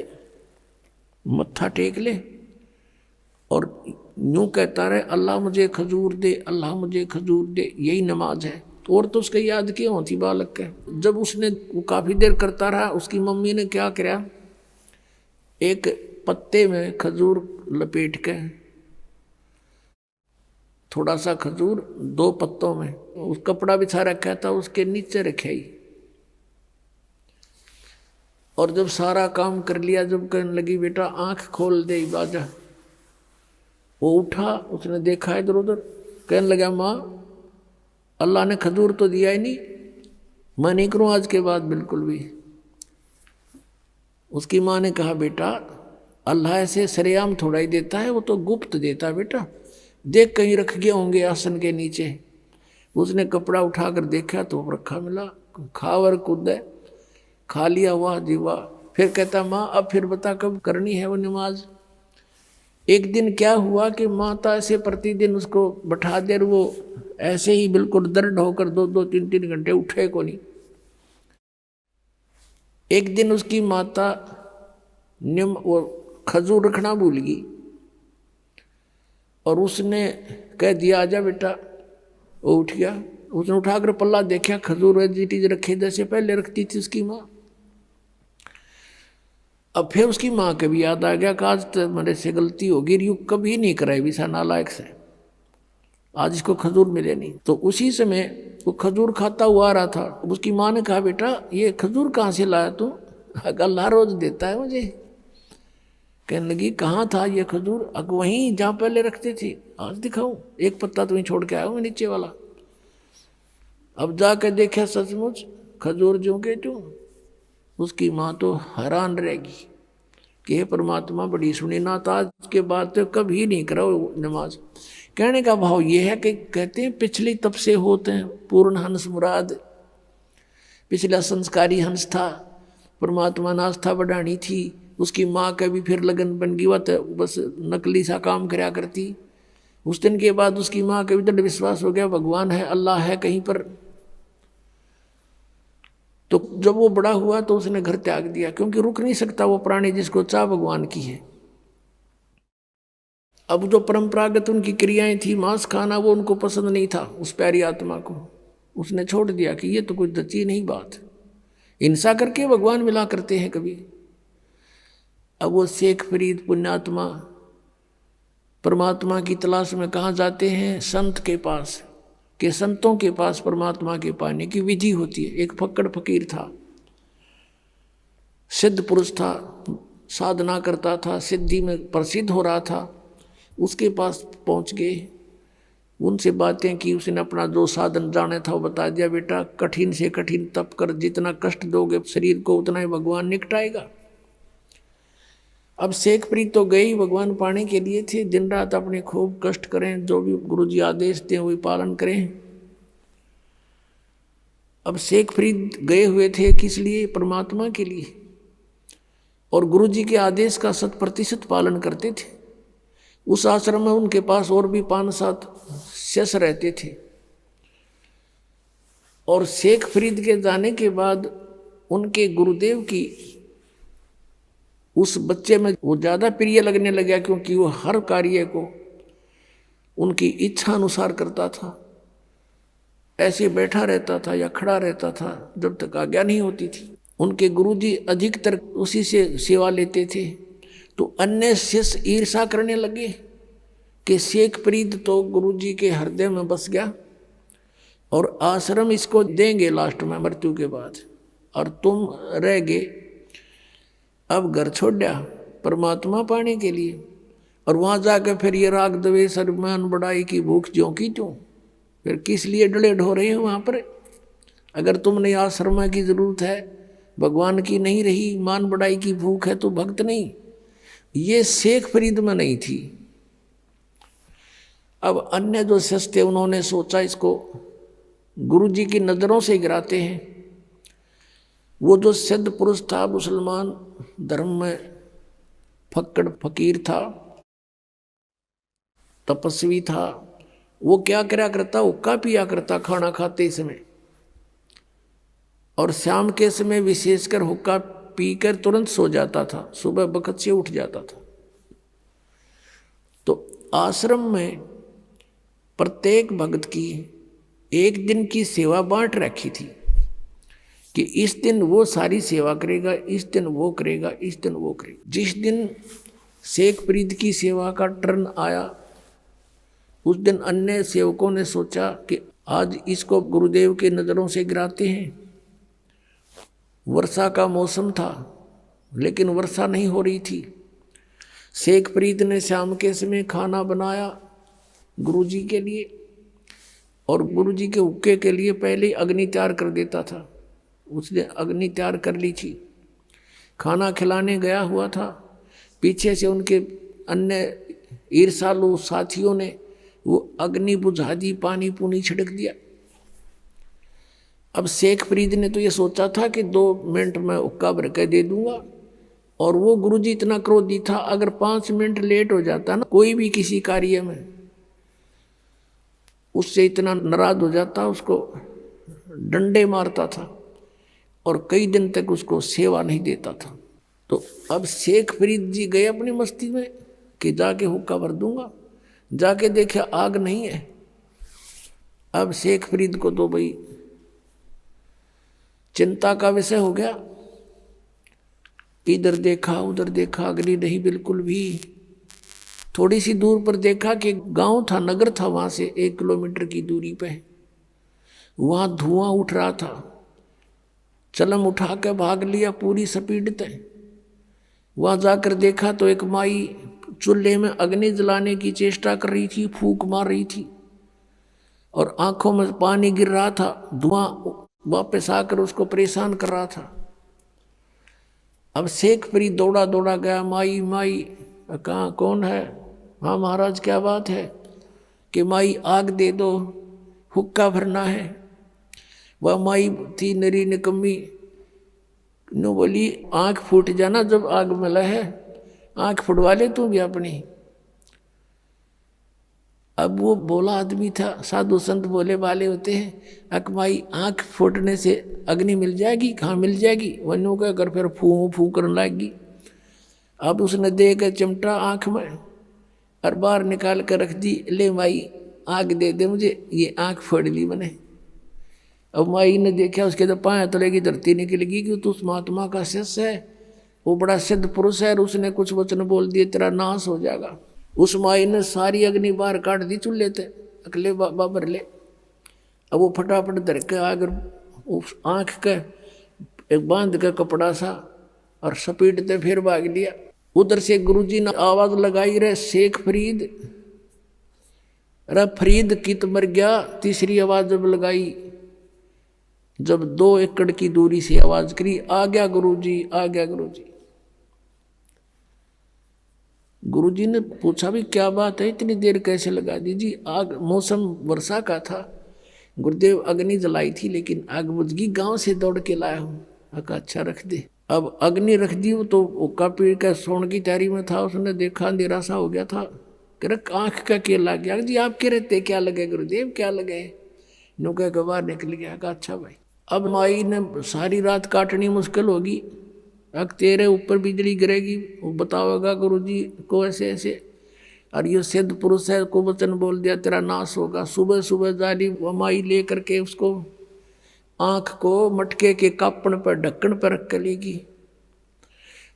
मत्था टेक ले और यूं कहता रहे अल्लाह मुझे खजूर दे, अल्लाह मुझे खजूर दे, यही नमाज है। तो और तो उसके याद क्यों होती बालक के। जब उसने काफ़ी देर करता रहा, उसकी मम्मी ने क्या किया, एक पत्ते में खजूर लपेट के, थोड़ा सा खजूर 2 पत्तों में, उस कपड़ा बिछा रखा था उसके नीचे रखे ही। और जब सारा काम कर लिया, जब कहने लगी बेटा आंख खोल दे बाजा, वो उठा, उसने देखा इधर उधर, कहने लगा माँ अल्लाह ने खजूर तो दिया ही नहीं, मैं नहीं करूँ आज के बाद बिल्कुल भी। उसकी माँ ने कहा बेटा अल्लाह ऐसे सरेआम थोड़ा ही देता है, वो तो गुप्त देता है बेटा, देख कहीं रख गए होंगे आसन के नीचे। उसने कपड़ा उठाकर देखा तो रखा मिला, खावर कूद खा लिया, वाह जी वाह। फिर कहता माँ अब फिर बता कब करनी है वो नमाज। एक दिन क्या हुआ कि माता ऐसे प्रतिदिन उसको बैठा दे, वो ऐसे ही बिल्कुल दर्द होकर 2-2, 3-3 घंटे उठे को नहीं। एक दिन उसकी माता वो खजूर रखना भूल गई और उसने कह दिया आजा बेटा। वो उठ गया, उसने उठाकर पल्ला देखा, खजूर वेजिटीज रखे जैसे पहले रखती थी उसकी माँ। अब फिर उसकी माँ के भी याद आ गया कि आज तो मेरे से गलती होगी, यू कभी नहीं कराई विसा नालायक से, आज इसको खजूर मिले नहीं। तो उसी समय वो खजूर खाता हुआ आ रहा था। उसकी माँ ने कहा बेटा ये खजूर कहाँ से लाया तू, अल्लाह रोज देता है मुझे। कहने लगी कहाँ था ये खजूर, अग वहीं जहाँ पहले रखती थी, आज दिखाऊं, एक पत्ता तो वहीं छोड़ के आया हूँ नीचे वाला। अब जाकर देखा सचमुच खजूर जो के जो। उसकी माँ तो हैरान रहेगी कि हे परमात्मा बड़ी सुनी ना, तो आज के बाद तो कभी नहीं करो नमाज। कहने का भाव ये है कि कहते हैं पिछले तब से होते हैं पूर्ण हंस मुराद, पिछला संस्कारी हंस था, परमात्मा ने आस्था बढ़ानी थी। उसकी माँ का भी फिर लगन बन गई, वह बस नकली सा काम कराया करती। उस दिन के बाद उसकी माँ का भी दृढ़ विश्वास हो गया भगवान है, अल्लाह है कहीं पर। तो जब वो बड़ा हुआ तो उसने घर त्याग दिया, क्योंकि रुक नहीं सकता वो प्राणी जिसको चाह भगवान की है। अब जो परंपरागत उनकी क्रियाएं थी, मांस खाना, वो उनको पसंद नहीं था उस प्यारी आत्मा को। उसने छोड़ दिया कि ये तो कुछ जची नहीं बात, हिंसा करके भगवान मिला करते हैं कभी। अब वो शेख फरीद पुण्यात्मा परमात्मा की तलाश में कहाँ जाते हैं, संत के पास। कि संतों के पास परमात्मा के पाने की विधि होती है। एक फक्कड़ फकीर था, सिद्ध पुरुष था, साधना करता था, सिद्धि में प्रसिद्ध हो रहा था। उसके पास पहुंच गए, उनसे बातें की, उसने अपना जो साधन जाने था वो बता दिया। बेटा, कठिन से कठिन तप कर, जितना कष्ट दोगे शरीर को उतना ही भगवान निकटाएगा। अब शेखप्रीत तो गए ही भगवान पाने के लिए थे, दिन रात अपने खूब कष्ट करें, जो भी गुरुजी आदेश दें वही पालन करें। अब शेखप्रीत गए हुए थे किस लिए? परमात्मा के लिए, और गुरुजी के आदेश का 100% पालन करते थे। उस आश्रम में उनके पास और भी 5-7 शिष्य रहते थे। और शेखप्रीत के जाने के बाद उनके गुरुदेव की उस बच्चे में वो ज़्यादा प्रिय लगने लगा, क्योंकि वो हर कार्य को उनकी इच्छा अनुसार करता था। ऐसे बैठा रहता था या खड़ा रहता था जब तक आज्ञा नहीं होती थी। उनके गुरुजी अधिकतर उसी से सेवा लेते थे। तो अन्य शिष्य ईर्षा करने लगे कि शेखप्रीत तो गुरुजी के हृदय में बस गया और आश्रम इसको देंगे लास्ट में मृत्यु के बाद, और तुम रह गए। अब घर छोड़ दिया परमात्मा पाने के लिए, और वहाँ जाकर फिर ये राग द्वेष अभिमान बड़ाई की भूख ज्यों की त्यों। फिर किस लिए डले ढो रहे हो वहाँ पर? अगर तुमने आश्रम की जरूरत है, भगवान की नहीं रही, मान बड़ाई की भूख है, तो भक्त नहीं। ये शेखप्रीत में नहीं थी। अब अन्य जो शिष्य थे उन्होंने सोचा इसको गुरुजी की नज़रों से गिराते हैं। वो जो सिद्ध पुरुष था, मुसलमान धर्म में फक्कड़ फकीर था, तपस्वी था, वो क्या करा करता? हुक्का पिया करता खाना खाते समय, और शाम के समय विशेषकर हुक्का पीकर तुरंत सो जाता था, सुबह वक्त से उठ जाता था। तो आश्रम में प्रत्येक भक्त की एक दिन की सेवा बांट रखी थी कि इस दिन वो सारी सेवा करेगा, इस दिन वो करेगा, इस दिन वो करेगा। जिस दिन शेखप्रीत की सेवा का टर्न आया, उस दिन अन्य सेवकों ने सोचा कि आज इसको गुरुदेव के नज़रों से गिराते हैं। वर्षा का मौसम था, लेकिन वर्षा नहीं हो रही थी। शेखप्रीत ने शाम के समय खाना बनाया गुरुजी के लिए, और गुरुजी के हुक्के के लिए पहले ही अग्नि तैयार कर देता था। उसने अग्नि तैयार कर ली थी, खाना खिलाने गया हुआ था। पीछे से उनके अन्य ईर्षालु साथियों ने वो अग्नि बुझा दी, पानी पूनी छिड़क दिया। अब शेखप्रीत ने तो ये सोचा था कि 2 मिनट में हुक्का भर के दे दूंगा, और वो गुरुजी इतना क्रोधी था, अगर 5 मिनट लेट हो जाता ना कोई भी किसी कार्य में, उससे इतना नाराज हो जाता, उसको डंडे मारता था और कई दिन तक उसको सेवा नहीं देता था। तो अब शेखप्रीत जी गए अपनी मस्ती में कि जाके हुक्का भर दूंगा। जाके देखा आग नहीं है। अब शेखप्रीत को तो भाई चिंता का विषय हो गया। इधर देखा उधर देखा, अग्नि नहीं बिल्कुल भी। थोड़ी सी दूर पर देखा कि गांव था, नगर था, वहां से 1 किलोमीटर की दूरी पे वहां धुआं उठ रहा था। चलम उठा के भाग लिया पूरी स्पीड से। वहां जाकर देखा तो एक माई चूल्हे में अग्नि जलाने की चेष्टा कर रही थी, फूंक मार रही थी, और आंखों में पानी गिर रहा था। धुआं वापस आकर उसको परेशान कर रहा था। अब शेखप्रीत दौड़ा दौड़ा गया, माई माई कहाँ, कौन है? हाँ महाराज क्या बात है? कि माई आग दे दो, हुक्का भरना है। वह माई थी नरी निकम्मी, नो बोली आँख फूट जाना जब आग मिला है, आँख फुटवा ले तू भी अपनी। अब वो बोला आदमी था, साधु संत बोले वाले होते हैं, अकमाई आँख फूटने से अग्नि मिल जाएगी? कहाँ मिल जाएगी? वनु का कर फिर फू फू करने लगेगी। अब उसने दे कर चिमटा आँख में और बाहर निकाल कर रख दी, ले माई आग दे दे मुझे, ये आँख फोड़ ली मैंने। अब माई ने देखा, उसके तो पाँव तलेगी धरती निकलेगी कि तू उस महात्मा का शिष्य है, वो बड़ा सिद्ध पुरुष है, और उसने कुछ वचन बोल दिए तेरा नाश हो जाएगा। उस माई ने सारी अग्नि बाहर काट दी चूल्हे थे, अकले बाबर ले। अब वो फटाफट धर के अगर उस आँख के एक बांध के कपड़ा सा और सपेटते फिर भाग लिया। उधर से गुरुजी ने आवाज लगाई, रे शेख फरीद, रे फरीद कित मर गया। तीसरी आवाज जब लगाई, जब 2 एकड़ की दूरी से आवाज करी, आ गया गुरुजी, आ गया गुरुजी। गुरुजी ने पूछा भी क्या बात है, इतनी देर कैसे लगा दी जी? आग, मौसम वर्षा का था, गुरुदेव अग्नि जलाई थी लेकिन आग बुझ गई, गांव से दौड़ के लाया हूँ। अच्छा रख दे। अब अग्नि रख दी, वो तो उक्का पीड़ का सोने की तैयारी में था, उसने देखा अंधेरा सा हो गया था, कह आँख का क्या लग गया जी? आपके रहते क्या लगे गुरुदेव, क्या लगे? नौका के बाहर निकल गया। कहा अच्छा भाई। अब माई ने सारी रात काटनी मुश्किल होगी, अब तेरे ऊपर बिजली गिरेगी, वो बताओगा गुरुजी को ऐसे ऐसे, और ये सिद्ध पुरुष है को वचन बोल दिया तेरा नाश होगा। सुबह सुबह जाली माई ले करके उसको आँख को मटके के कापण पर ढक्कन पर रख कर लेगी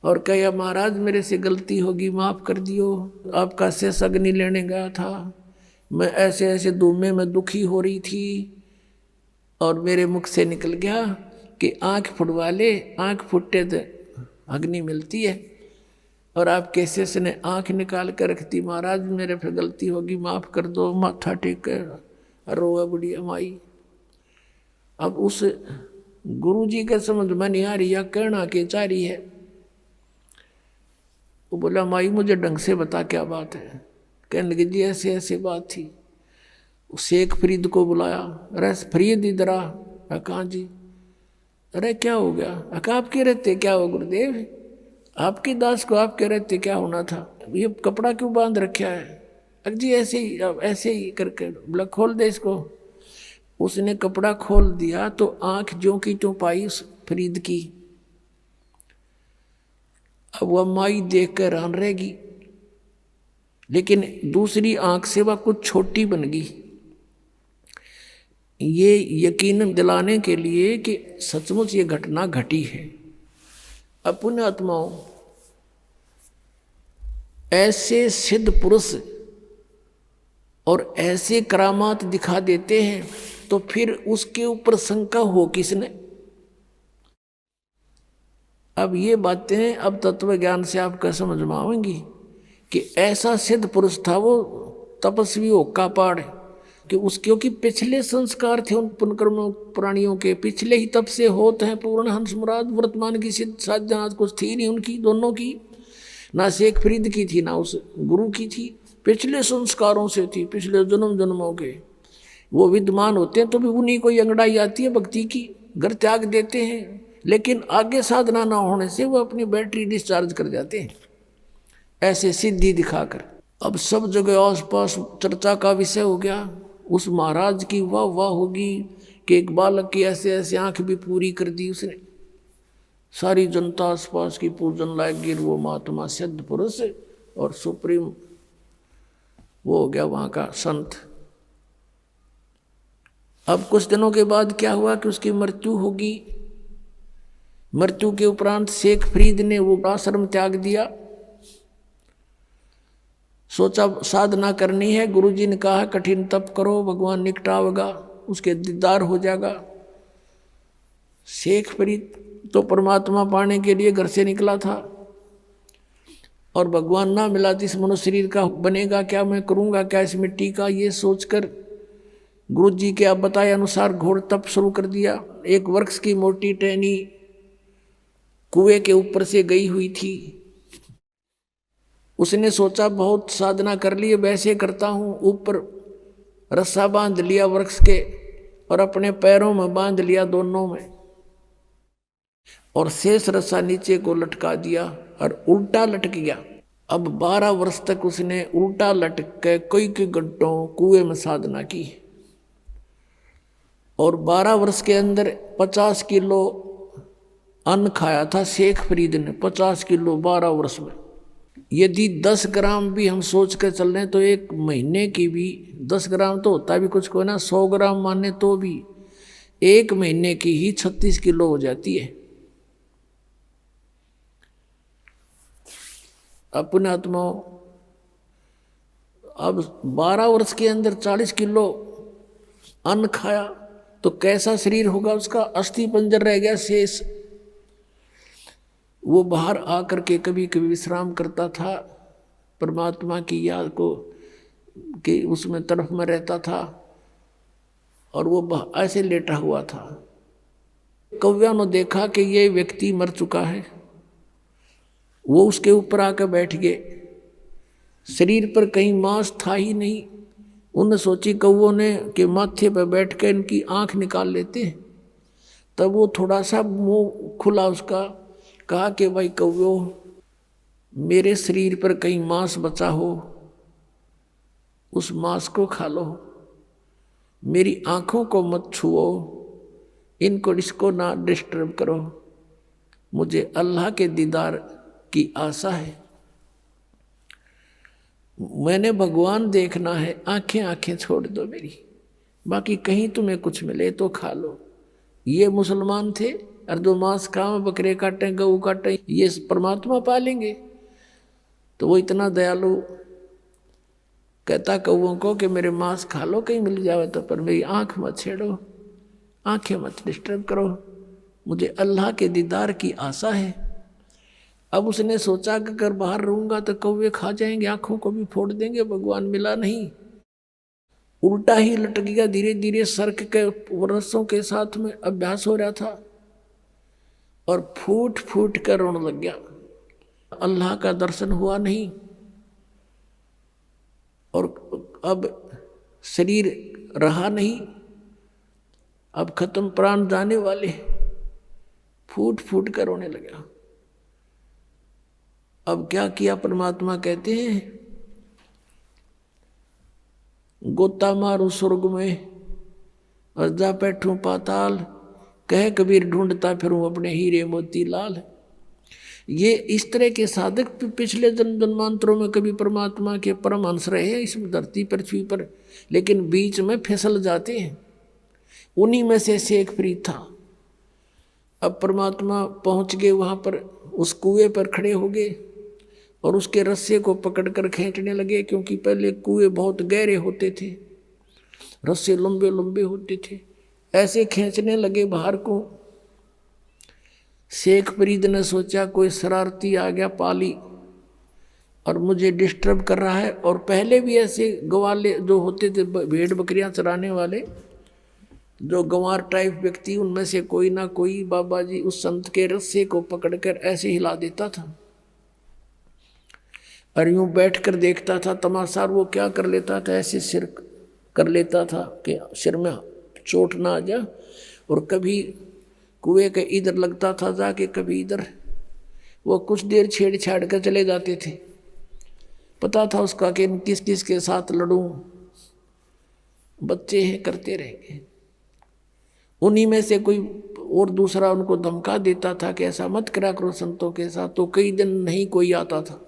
और कहा महाराज मेरे से गलती होगी, माफ़ कर दियो, आपका शेष अग्नि लेने गया था, मैं ऐसे ऐसे धूमे में दुखी हो रही थी और मेरे मुख से निकल गया कि आँख फुटवा ले, आँख फुटते तो अग्नि मिलती है, और आपके शेष ने आँख निकाल कर रख दी, महाराज मेरे फिर गलती होगी, माफ़ कर दो। माथा टेक कर रोआ बुढ़िया माई। अब उस गुरुजी के समझ में नहीं आ रही या कहना के चाह रही है। वो बोला माई मुझे ढंग से बता क्या बात है। कहने लगी जी ऐसे ऐसे बात थी। शेख फरीद को बुलाया, अरे फरीद इधर आ। कहाँ जी? अरे क्या हो गया? अका आपके रहते क्या हो गुरुदेव, आपके दास को आपके रहते क्या होना था, ये कपड़ा क्यों बांध रखा है? अरे जी ऐसे ही करके बोला खोल दे इसको। उसने कपड़ा खोल दिया तो आंख ज्यों की त्यों पाई उस फरीद की। अब वह माई देख कर हैरान रहेगी, लेकिन दूसरी आंख से वह कुछ छोटी बन गई। ये यकीन दिलाने के लिए कि सचमुच ये घटना घटी है। अब पुण्य आत्माओं, ऐसे सिद्ध पुरुष और ऐसे करामात दिखा देते हैं तो फिर उसके ऊपर शंका हो किसने? अब ये बातें अब तत्व ज्ञान से आपका समझ में आएंगी कि ऐसा सिद्ध पुरुष था वो तपस्वी होका पाड़ कि उसके क्योंकि पिछले संस्कार थे उन पुनकर्म प्राणियों के, पिछले ही तप से होते हैं पूर्ण हंस मुराद। वर्तमान की सिद्ध साधना कुछ थी नहीं उनकी, दोनों की, ना शेख फरीद की थी ना उस गुरु की थी, पिछले संस्कारों से थी, पिछले जन्म जन्मों के वो विद्यमान होते हैं। तो भी उन्हीं को अंगड़ाई आती है भक्ति की, घर त्याग देते हैं, लेकिन आगे साधना ना होने से वो अपनी बैटरी डिस्चार्ज कर जाते हैं ऐसे सिद्धि दिखाकर। अब सब जगह आसपास चर्चा का विषय हो गया, उस महाराज की वाह वाह होगी कि एक बालक की ऐसे ऐसे आंख भी पूरी कर दी उसने। सारी जनता आसपास की पूजन लायक गिर वो महात्मा सिद्ध पुरुष और सुप्रीम वो हो गया वहाँ का संत। अब कुछ दिनों के बाद क्या हुआ कि उसकी मृत्यु होगी। मृत्यु के उपरांत शेख फरीद ने वो आश्रम त्याग दिया, सोचा साधना करनी है। गुरुजी ने कहा कठिन तप करो, भगवान निकटावेगा, उसके दीदार हो जाएगा। शेख फरीद तो परमात्मा पाने के लिए घर से निकला था और भगवान ना मिला तो इस मनुष्य शरीर का बनेगा क्या, मैं करूँगा क्या इस मिट्टी का, ये सोचकर गुरुजी के आप बताए अनुसार घोर तप शुरू कर दिया। एक वृक्ष की मोटी टहनी कुएं के ऊपर से गई हुई थी। उसने सोचा बहुत साधना कर ली, वैसे करता हूँ। ऊपर रस्सा बांध लिया वृक्ष के और अपने पैरों में बांध लिया दोनों में, और शेष रस्सा नीचे को लटका दिया और उल्टा लटक गया। अब 12 वर्ष तक उसने उल्टा लटक के कई घंटों कुएं में साधना की और 12 वर्ष के अंदर 50 किलो अन्न खाया था शेख फरीद ने। 50 किलो 12 वर्ष में। यदि 10 ग्राम भी हम सोच कर चल रहे हैं तो एक महीने की भी 10 ग्राम तो होता भी कुछ को ना, 100 ग्राम माने तो भी एक महीने की ही 36 किलो हो जाती है। अपने आत्माओं, अब 12 वर्ष के अंदर 40 किलो अन्न खाया तो कैसा शरीर होगा उसका? अस्थि पंजर रह गया शेष। वो बाहर आकर के कभी कभी विश्राम करता था, परमात्मा की याद को कि उसमें तरफ में रहता था, और वो ऐसे लेटा हुआ था। कौव्या ने देखा कि ये व्यक्ति मर चुका है, वो उसके ऊपर आकर बैठ गए। शरीर पर कहीं मांस था ही नहीं। उन्होंने सोची कौवों ने कि माथे पर बैठ कर इनकी आंख निकाल लेते हैं। तब वो थोड़ा सा मुंह खुला उसका, कहा कि भाई कौवो, मेरे शरीर पर कहीं मांस बचा हो, उस मांस को खा लो, मेरी आंखों को मत छुओ, इसको ना डिस्टर्ब करो, मुझे अल्लाह के दीदार की आशा है, मैंने भगवान देखना है, आंखें छोड़ दो मेरी, बाकी कहीं तुम्हें कुछ मिले तो खा लो। ये मुसलमान थे, और जो मांस खाओ, बकरे काटें, गऊ काटें, ये परमात्मा पालेंगे? तो वो इतना दयालु कहता कौओं को कि मेरे मांस खा लो कहीं मिल जावे तो, पर मेरी आंख मत छेड़ो, आंखें मत डिस्टर्ब करो, मुझे अल्लाह के दीदार की आशा है। अब उसने सोचा कि अगर बाहर रहूंगा तो कौवे खा जाएंगे, आंखों को भी फोड़ देंगे, भगवान मिला नहीं। उल्टा ही लटक गया, धीरे धीरे सर्क के रस्सों के साथ में अभ्यास हो रहा था, और फूट फूट कर रोने लग गया। अल्लाह का दर्शन हुआ नहीं, और अब शरीर रहा नहीं, अब खत्म, प्राण जाने वाले, फूट फूट कर रोने लगा। अब क्या किया? परमात्मा कहते हैं गोता मारू स्वर्ग में और जा बैठूं पाताल, कह कबीर ढूंढता फिरूं अपने हीरे मोती लाल। ये इस तरह के साधक पिछले जन्मांतरों में कभी परमात्मा के परमहंस रहे हैं इस धरती पृथ्वी पर, लेकिन बीच में फिसल जाते हैं। उन्हीं में से शेख फरीद था। अब परमात्मा पहुंच गए वहां पर, उस कुएं पर खड़े हो गए और उसके रस्से को पकड़कर खींचने लगे, क्योंकि पहले कुएं बहुत गहरे होते थे, रस्से लंबे लंबे होते थे, ऐसे खींचने लगे बाहर को। शेख फरीद ने सोचा कोई शरारती आ गया पाली और मुझे डिस्टर्ब कर रहा है, और पहले भी ऐसे गवाले जो होते थे, भेड़ बकरियां चराने वाले, जो गंवार टाइप व्यक्ति, उनमें से कोई ना कोई बाबा जी उस संत के रस्से को पकड़कर ऐसे हिला देता था, और यूं बैठकर देखता था तमाशा। वो क्या कर लेता था, ऐसे सिर कर लेता था कि सिर में चोट ना आ जाए, और कभी कुएं के इधर लगता था जाके, कभी इधर। वो कुछ देर छेड़छाड़ कर चले जाते थे, पता था उसका कि किस किस के साथ लड़ूं, बच्चे हैं, करते रहेंगे। उन्हीं में से कोई और दूसरा उनको धमका देता था कि ऐसा मत करा करो संतों के साथ, तो कई दिन नहीं कोई आता था।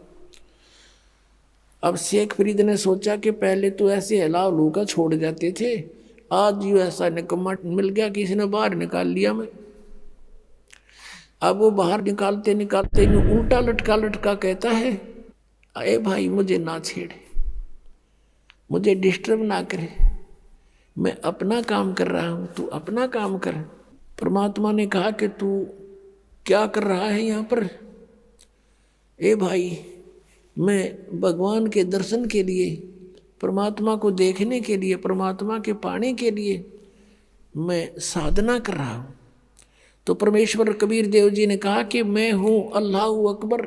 अब शेख फरीद ने सोचा कि पहले तो ऐसे हिला लू का छोड़ जाते थे, आज यूँ ऐसा निकम्मा मिल गया, किसी ने बाहर निकाल लिया मैं। अब वो बाहर निकालते निकालते यूँ उल्टा लटका लटका कहता है, अरे भाई मुझे ना छेड़े, मुझे डिस्टर्ब ना करे, मैं अपना काम कर रहा हूँ, तू अपना काम कर। परमात्मा ने कहा कि तू क्या कर रहा है यहाँ पर? ए भाई, मैं भगवान के दर्शन के लिए, परमात्मा को देखने के लिए, परमात्मा के पाने के लिए मैं साधना कर रहा हूँ। तो परमेश्वर कबीर देव जी ने कहा कि मैं हूँ अल्लाह अकबर।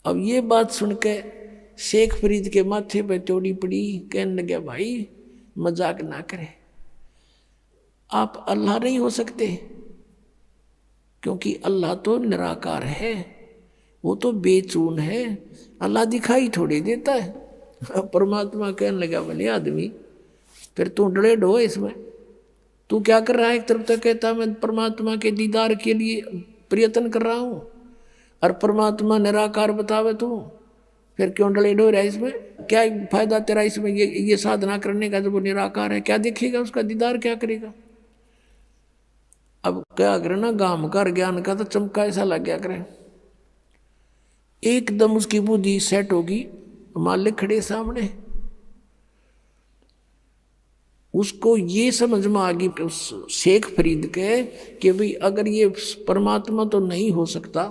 अब ये बात सुनकर शेख फरीद के माथे पर चोड़ी पड़ी, कहने लगे भाई मजाक ना करें, आप अल्लाह नहीं हो सकते, क्योंकि अल्लाह तो निराकार है, वो तो बेचून है, अल्लाह दिखाई थोड़ी देता है। अब परमात्मा कहने लगा, भले आदमी, फिर तू डरे डो इसमें, तू क्या कर रहा है? एक तरफ तक कहता मैं परमात्मा के दीदार के लिए प्रयत्न कर रहा हूँ, और परमात्मा निराकार बतावे तू, फिर क्यों डले डो रहा है इसमें? क्या फायदा तेरा इसमें ये साधना करने का, जब वो निराकार है? क्या देखेगा उसका दीदार, क्या करेगा? अब क्या करे ना, गाम कर ज्ञान का तो चमका ऐसा लग गया करे, एकदम उसकी बुद्धि सेट होगी, मालिक खड़े सामने। उसको ये समझ में आ गई कि उस शेख फरीद के कि भाई अगर ये परमात्मा तो नहीं हो सकता,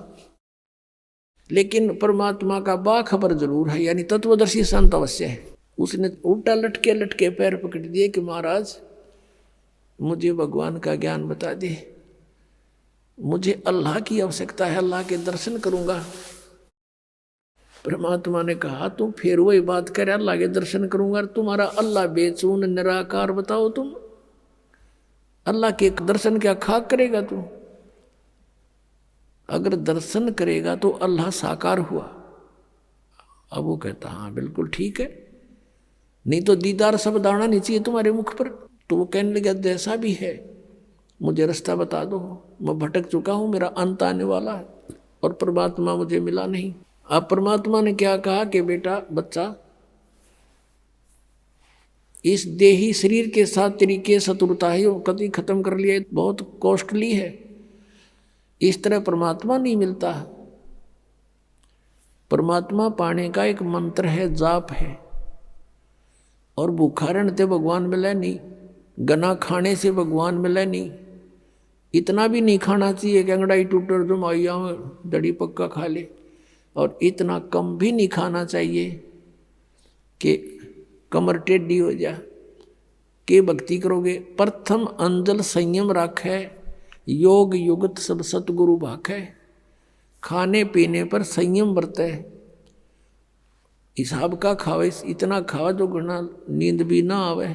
लेकिन परमात्मा का बाखबर जरूर है, यानी तत्वदर्शी संत अवश्य है। उसने उल्टा लटके लटके पैर पकड़ दिए कि महाराज मुझे भगवान का ज्ञान बता दे, मुझे अल्लाह की आवश्यकता है, अल्लाह के दर्शन करूंगा। परमात्मा ने कहा तुम फिर वही बात कर, अल्लाह के दर्शन करूंगा, तुम्हारा अल्लाह बेचून निराकार बताओ, तुम अल्लाह के दर्शन क्या खाक करेगा तू? अगर दर्शन करेगा तो अल्लाह साकार हुआ। अब वो कहता हाँ बिल्कुल ठीक है, नहीं तो दीदार शब्द आना नहीं चाहिए तुम्हारे मुख पर। तो वो कहने लगा जैसा भी है मुझे रास्ता बता दो, मैं भटक चुका हूं, मेरा अंत आने वाला है और परमात्मा मुझे मिला नहीं। अब परमात्मा ने क्या कहा कि बेटा बच्चा, इस देही शरीर के साथ तेरी के शत्रुता है वो कभी खत्म कर लिया, बहुत कॉस्टली है, इस तरह परमात्मा नहीं मिलता। परमात्मा पाने का एक मंत्र है, जाप है, और भूखा रहने भगवान मिले नहीं, गना खाने से भगवान मिले नहीं। इतना भी नहीं खाना चाहिए कि अंगड़ाई टूटर जो माइया दड़ी पक्का खा ले, और इतना कम भी नहीं खाना चाहिए कि कमर टेढ़ी हो जा के भक्ति करोगे। प्रथम अंजल संयम राखे, योग युगत सब सतगुरु भाखे। खाने पीने पर संयम बरते, हिसाब का खावे, इतना खावा जो घना नींद भी ना आवे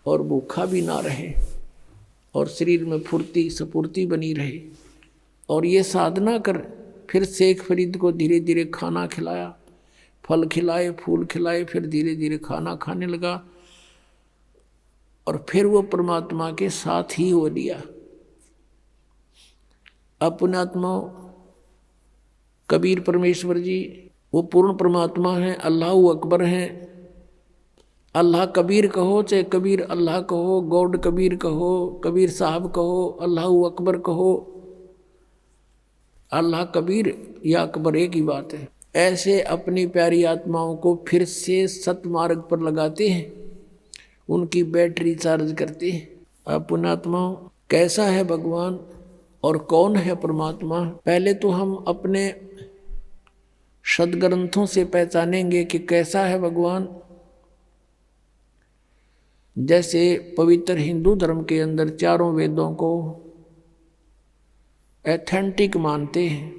और भूखा भी ना रहे और शरीर में फुर्ती सपूर्ति बनी रहे। और ये साधना कर। फिर शेख फरीद को धीरे धीरे खाना खिलाया, फल खिलाए, फूल खिलाए, फिर धीरे धीरे खाना खाने लगा और फिर वो परमात्मा के साथ ही हो लिया। अपने आत्मा कबीर परमेश्वर जी वो पूर्ण परमात्मा है, अल्लाह अकबर हैं। अल्लाह कबीर कहो चाहे कबीर अल्लाह कहो, गॉड कबीर कहो, कबीर साहब कहो, अल्लाह अकबर कहो, अल्लाह कबीर या अकबर एक ही बात है। ऐसे अपनी प्यारी आत्माओं को फिर से सतमार्ग पर लगाते हैं, उनकी बैटरी चार्ज करते हैं। अब पुण्यात्माओं कैसा है भगवान और कौन है परमात्मा? पहले तो हम अपने सदग्रंथों से पहचानेंगे कि कैसा है भगवान। जैसे पवित्र हिंदू धर्म के अंदर चारों वेदों को एथेंटिक मानते हैं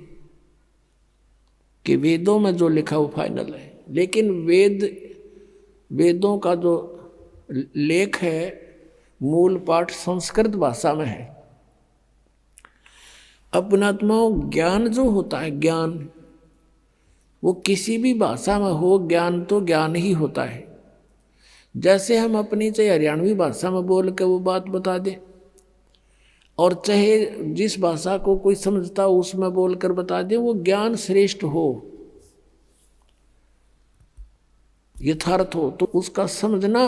कि वेदों में जो लिखा वो फाइनल है, लेकिन वेदों का जो लेख है मूल पाठ संस्कृत भाषा में है। अपनात्माओं ज्ञान जो होता है, ज्ञान वो किसी भी भाषा में हो, ज्ञान तो ज्ञान ही होता है। जैसे हम अपनी चाहे हरियाणवी भाषा में बोल के वो बात बता दे, और चाहे जिस भाषा को कोई समझता हो उसमें बोलकर बता दे, वो ज्ञान श्रेष्ठ हो, यथार्थ हो, तो उसका समझना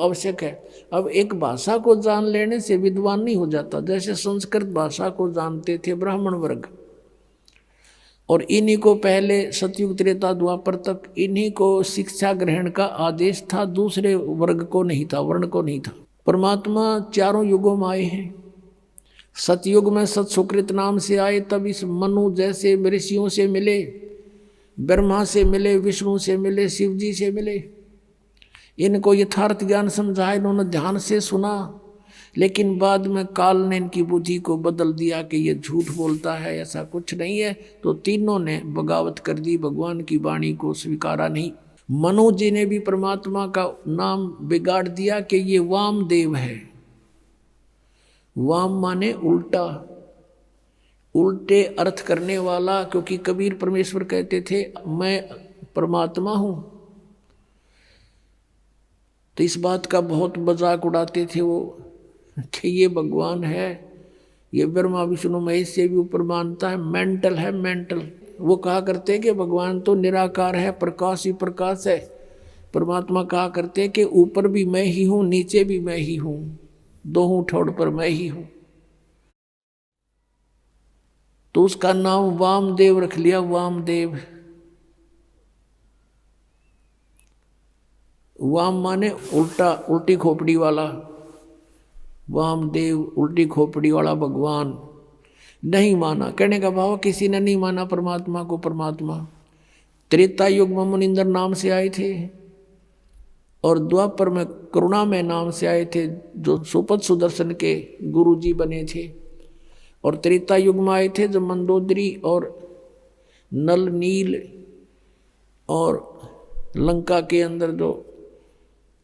आवश्यक है। अब एक भाषा को जान लेने से विद्वान नहीं हो जाता। जैसे संस्कृत भाषा को जानते थे ब्राह्मण वर्ग, और इन्हीं को पहले सतयुग त्रेता द्वापर तक इन्हीं को शिक्षा ग्रहण का आदेश था, दूसरे वर्ग को नहीं था, वर्ण को नहीं था। परमात्मा चारों युगों में आए हैं। सतयुग में सत सुकृत नाम से आए, तब इस मनु जैसे ऋषियों से मिले, ब्रह्मा से मिले, विष्णु से मिले, शिव जी से मिले। इनको यथार्थ ज्ञान समझाया, इन्होंने ध्यान से सुना, लेकिन बाद में काल ने इनकी बुद्धि को बदल दिया कि ये झूठ बोलता है, ऐसा कुछ नहीं है। तो तीनों ने बगावत कर दी, भगवान की वाणी को स्वीकारा नहीं। मनु जी ने भी परमात्मा का नाम बिगाड़ दिया कि ये वामदेव है। वाम माने उल्टा, उल्टे अर्थ करने वाला, क्योंकि कबीर परमेश्वर कहते थे मैं परमात्मा हूं। तो इस बात का बहुत मजाक उड़ाते थे वो कि ये भगवान है, ये ब्रह्मा विष्णु महेश से भी ऊपर मानता है, मेंटल है, मेंटल। वो कहा करते कि भगवान तो निराकार है, प्रकाश ही प्रकाश है। परमात्मा कहा करते कि ऊपर भी मैं ही हूं, नीचे भी मैं ही हूं, दोनों ठोड़ पर मैं ही हूं। तो उसका नाम वामदेव रख लिया, वामदेव। वाम माने उल्टा, उल्टी खोपड़ी वाला, वामदेव उल्टी खोपड़ी वाला भगवान। नहीं माना, कहने का भाव किसी ने नहीं माना परमात्मा को परमात्मा। त्रेता युग में मुनिंदर नाम से आए थे और द्वापर में करुणा में नाम से आए थे, जो सुपद सुदर्शन के गुरु जी बने थे। और त्रेता युग में आए थे जो मंदोदरी और नल नील और लंका के अंदर जो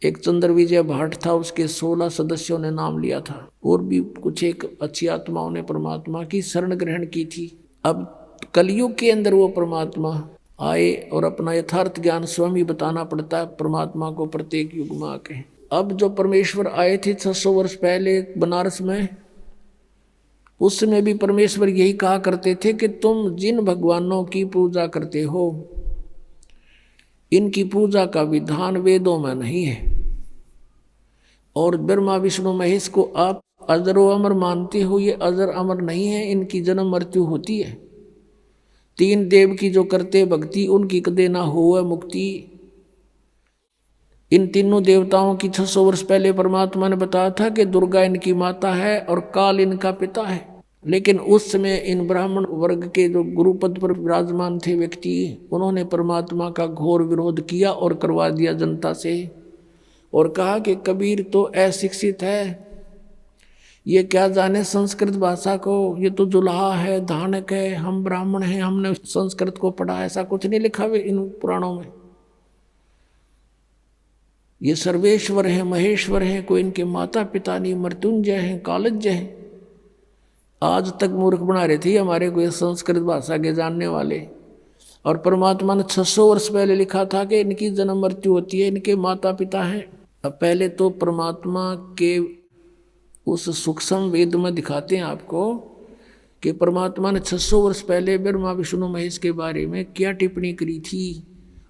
एक चंद्र विजय भाट था, उसके 16 सदस्यों ने नाम लिया था। और भी कुछ एक अच्छी आत्माओं ने परमात्मा की शरण ग्रहण की थी। अब कलयुग के अंदर वो परमात्मा आए और अपना यथार्थ ज्ञान स्वयं ही बताना पड़ता है परमात्मा को प्रत्येक युग में आके। अब जो परमेश्वर आए थे 600 वर्ष पहले बनारस में, उस समय भी परमेश्वर यही कहा करते थे कि तुम जिन भगवानों की पूजा करते हो, इनकी पूजा का विधान वेदों में नहीं है। और ब्रह्मा विष्णु महेश को आप अजरो अमर मानते हो, ये अजर अमर नहीं है, इनकी जन्म मृत्यु होती है। 3 देव की जो करते भक्ति, उनकी कदे ना हो मुक्ति। इन तीनों देवताओं की 600 वर्ष पहले परमात्मा ने बताया था कि दुर्गा इनकी माता है और काल इनका पिता है। लेकिन उस समय इन ब्राह्मण वर्ग के जो गुरुपद पर विराजमान थे व्यक्ति, उन्होंने परमात्मा का घोर विरोध किया और करवा दिया जनता से, और कहा कि कबीर तो अशिक्षित है, ये क्या जाने संस्कृत भाषा को, ये तो जुलाहा है, धानक है, हम ब्राह्मण हैं, हमने संस्कृत को पढ़ा। ऐसा कुछ नहीं लिखा हुआ इन पुराणों में। ये सर्वेश्वर हैं, महेश्वर हैं, कोई इनके माता पिता नहीं, मृत्युंजय हैं, कालज्य हैं। आज तक मूर्ख बना रहे थे हमारे को ये संस्कृत भाषा के जानने वाले। और परमात्मा ने 600 वर्ष पहले लिखा था कि इनकी जन्म मृत्यु होती है, इनके माता पिता हैं। अब पहले तो परमात्मा के उस सूक्ष्म वेद में दिखाते हैं आपको कि परमात्मा ने 600 वर्ष पहले ब्रह्मा विष्णु महेश के बारे में क्या टिप्पणी करी थी।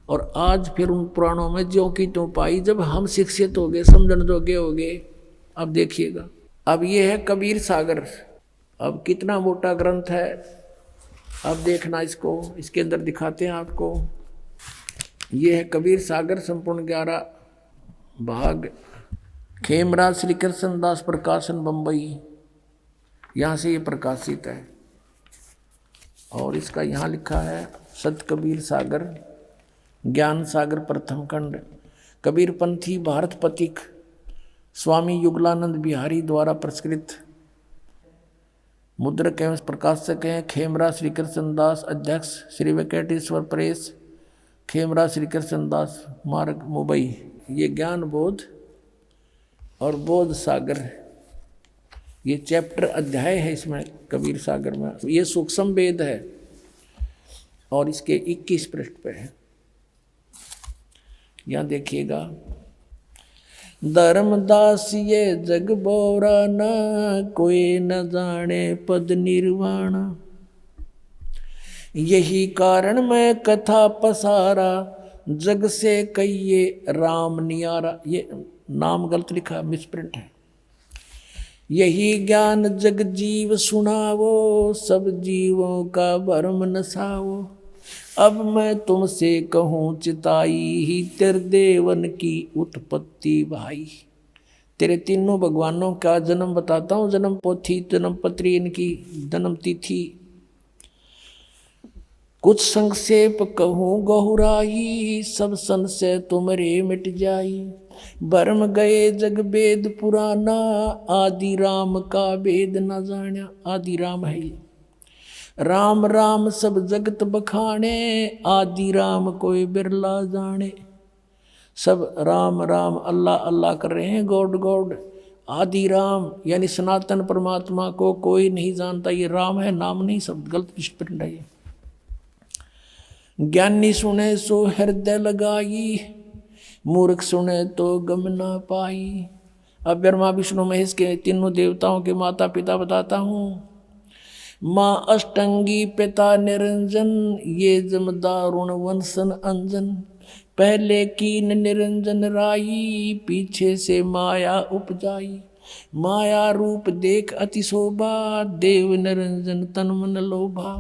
और आज फिर उन पुराणों में ज्यों की त्यों पाई। जब हम शिक्षित हो गए, समझण जोगे हो गए। अब देखिएगा, अब ये है कबीर सागर। अब कितना मोटा ग्रंथ है, अब देखना इसको, इसके अंदर दिखाते हैं आपको। ये है कबीर सागर, संपूर्ण 11 भाग, खेमराज श्री कृष्ण दास प्रकाशन बम्बई, यहाँ से ये प्रकाशित है। और इसका यहाँ लिखा है सत कबीर सागर, ज्ञान सागर प्रथम खंड, कबीरपंथी भारत पथिक, स्वामी युगलानंद बिहारी द्वारा प्रस्कृत। मुद्रक एवं प्रकाशक हैं खेमराज श्री कृष्ण दास, अध्यक्ष श्री वेंकटेश्वर प्रेस, खेमराज श्री कृष्ण दास मार्ग मुंबई। ये ज्ञान बोध और बोध सागर, ये चैप्टर अध्याय है इसमें कबीर सागर में। ये सूक्ष्म वेद है और इसके 21 पृष्ठ पे है। यहाँ देखिएगा, धर्मदास ये जग बोरा न, कोई न जाने पद निर्वाण। यही कारण मैं कथा पसारा, जग से कहिए राम नियारा। ये नाम गलत लिखा, मिसप्रिंट है। यही ज्ञान जग जीव सुनावो, सब जीवों का भरम नसावो। अब मैं तुमसे कहूँ चिताई, ही तेरे देवन की उत्पत्ति भाई। तेरे तीनों भगवानों का जन्म बताता हूँ, जन्म पोथी, जन्म पत्री, इनकी जन्म तिथि। कुछ संक्षेप कहूँ गहुराई, सब संशय तुमरे मिट जाई। भरम गए जग वेद पुराना, आदि राम का वेद न जाना। आदि राम है ये, राम राम सब जगत बखाने, आदि राम कोई बिरला जाने। सब राम राम अल्लाह अल्लाह कर रहे हैं, गॉड गॉड। आदि राम यानी सनातन परमात्मा को कोई नहीं जानता। ये राम है, नाम नहीं, सब गलत स्प्रिंट है ये। ज्ञानी सुने सो हृदय लगाई, मूर्ख सुने तो गम ना पाई। अब ब्रह्मा विष्णु महेश के तीनों देवताओं के माता पिता बताता हूँ। माँ अष्टंगी पिता निरंजन, ये जमदारुण वंशन अंजन। पहले कीन निरंजन राई, पीछे से माया उपजाई। माया रूप देख अति शोभा, देव निरंजन तन मन लोभा।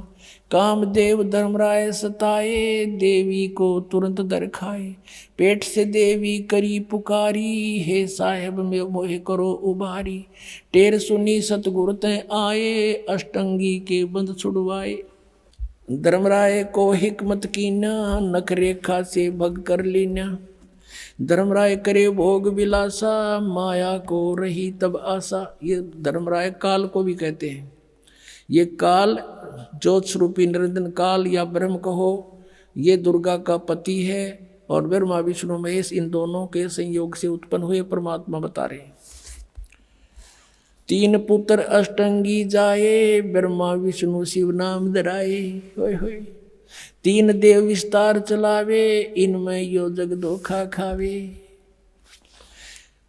कामदेव धर्मराय सताए, देवी को तुरंत दर खाए। पेट से देवी करी पुकारी, हे साहेब में मोह करो उबारी। टेर सुनी सतगुरु तय आए, अष्टंगी के बंद छुड़वाए। धर्मराय को हिकमत कीना, नख रेखा से भग कर लीना। धर्मराय करे भोग विलासा, माया को रही तब आशा। ये धर्मराय काल को भी कहते हैं। ये काल ज्योत स्वरूपी निरंजन काल या ब्रह्म कहो, ये दुर्गा का पति है और ब्रह्मा विष्णु महेश इन दोनों के संयोग से उत्पन्न हुए परमात्मा बता रहे हैं। 3 पुत्र अष्टंगी जाए, ब्रह्मा विष्णु शिव नाम धराए। होय होय 3 देव विस्तार चलावे, इनमें यो जग धोखा खावे।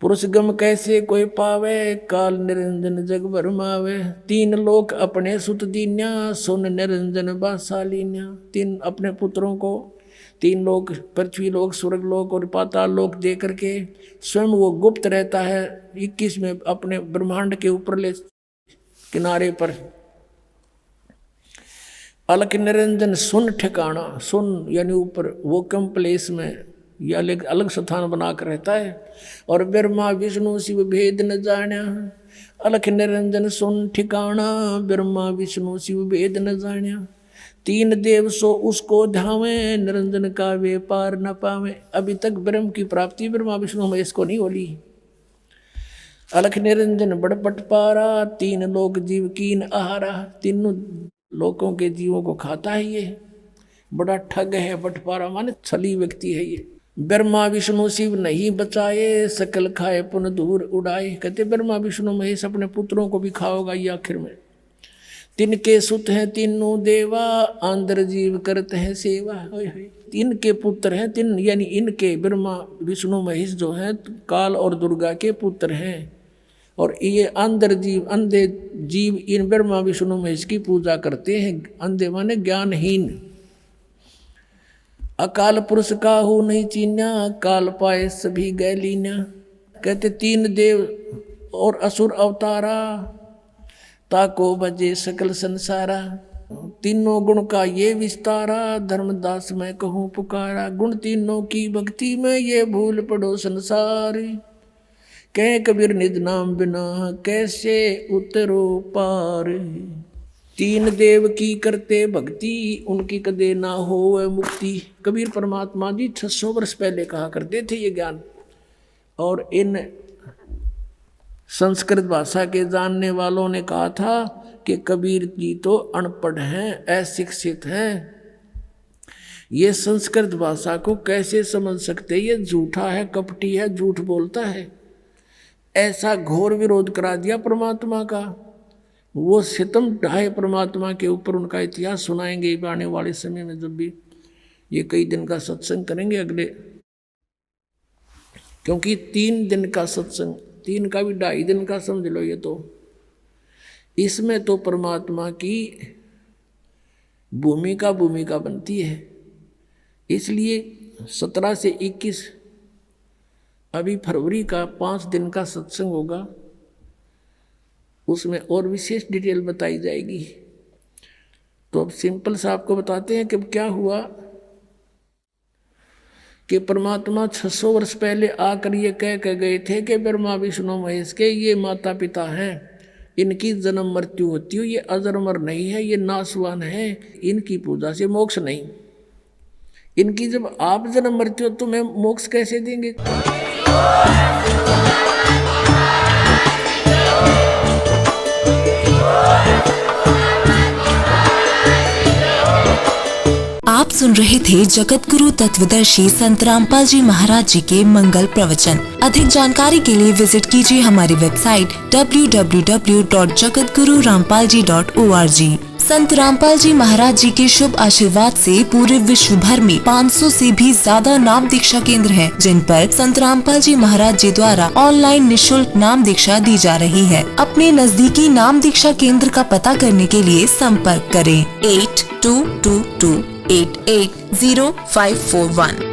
पुरुष गम कैसे कोई पावे, काल निरंजन जग भरमावे। 3 लोक अपने सुत दीन्या, सुन निरंजन बासालीन्या। 3 अपने पुत्रों को 3 लोक, पृथ्वी लोक, स्वर्ग लोक और पाताल लोक दे करके स्वयं वो गुप्त रहता है 21 में अपने ब्रह्मांड के ऊपरले किनारे पर। अलख निरंजन सुन ठिकाना, सुन यानी ऊपर, वो कम प्लेस में ये अलग अलग स्थान बनाकर रहता है। और ब्रह्मा विष्णु शिव भेद न जाना, अलख निरंजन सुन ठिकाना, ब्रह्मा विष्णु शिव भेद न जाना। 3 देव सो उसको ध्यावे, निरंजन का वे पार न पावे। अभी तक ब्रह्म की प्राप्ति ब्रह्मा विष्णु महेश को नहीं होली। अलख निरंजन बड़ बटपारा, 3 लोक जीव कीन आहारा। 3 लोकों के जीवों को खाता है ये, बड़ा ठग है। बटपारा माने छली व्यक्ति है ये। ब्रह्मा विष्णु शिव नहीं बचाए, सकल खाए पुन दूर उड़ाए। कहते ब्रह्मा विष्णु महेश अपने पुत्रों को भी खाओगा ये आखिर में। तिनके सुत हैं तीनों देवा, आंध्र जीव करते हैं सेवा। 3 के पुत्र हैं, 3 यानी इनके ब्रह्मा विष्णु महेश जो हैं काल और दुर्गा के पुत्र हैं। और ये अंधर जीव, अंधे जीव इन ब्रह्मा विष्णु महेश की पूजा करते हैं। अंधे माने ज्ञानहीन। अकाल पुरुष काहू नहीं चीन्या, काल पाए सभी गैलीना। कहते 3 देव और असुर अवतारा, ताको बजे सकल संसारा। तीनों गुण का ये विस्तारा, धर्मदास मैं कहूँ पुकारा। गुण तीनों की भक्ति में ये भूल पड़ो संसार। कह कबीर निज नाम बिना कैसे उतरो पार। 3 देव की करते भक्ति, उनकी कदे ना हो मुक्ति। कबीर परमात्मा जी 600 वर्ष पहले कहा करते थे ये ज्ञान। और इन संस्कृत भाषा के जानने वालों ने कहा था कि कबीर जी तो अनपढ़ हैं, अशिक्षित हैं, ये संस्कृत भाषा को कैसे समझ सकते, ये झूठा है, कपटी है, झूठ बोलता है। ऐसा घोर विरोध करा दिया परमात्मा का। वो सितम ढाए परमात्मा के ऊपर। उनका इतिहास सुनाएंगे आने वाले समय में, जब भी ये कई दिन का सत्संग करेंगे अगले, क्योंकि 3 दिन का सत्संग, 3 का भी 2.5 दिन का समझ लो ये तो। इसमें तो परमात्मा की भूमिका बनती है। इसलिए 17 से 21 अभी फरवरी का 5 दिन का सत्संग होगा, उसमें और विशेष डिटेल बताई जाएगी। तो अब सिंपल सा आपको बताते हैं कि क्या हुआ कि परमात्मा 600 वर्ष पहले आकर ये कह गए थे कि ब्रह्मा विष्णु महेश के ये माता पिता हैं, इनकी जन्म मृत्यु होती हो, ये अजरमर नहीं है, ये नासवान है, इनकी पूजा से मोक्ष नहीं। इनकी जब आप जन्म मृत्यु तो मैं मोक्ष कैसे देंगे। आप सुन रहे थे जगत गुरु तत्वदर्शी संत रामपाल जी महाराज जी के मंगल प्रवचन। अधिक जानकारी के लिए विजिट कीजिए हमारी वेबसाइट www.jagatgururampalji.org। संत रामपाल जी महाराज जी के शुभ आशीर्वाद से पूरे विश्व भर में 500 से भी ज्यादा नाम दीक्षा केंद्र हैं, जिन पर संत रामपाल जी महाराज जी द्वारा ऑनलाइन निःशुल्क नाम दीक्षा दी जा रही है। अपने नजदीकी नाम दीक्षा केंद्र का पता करने के लिए संपर्क करें 8222880541।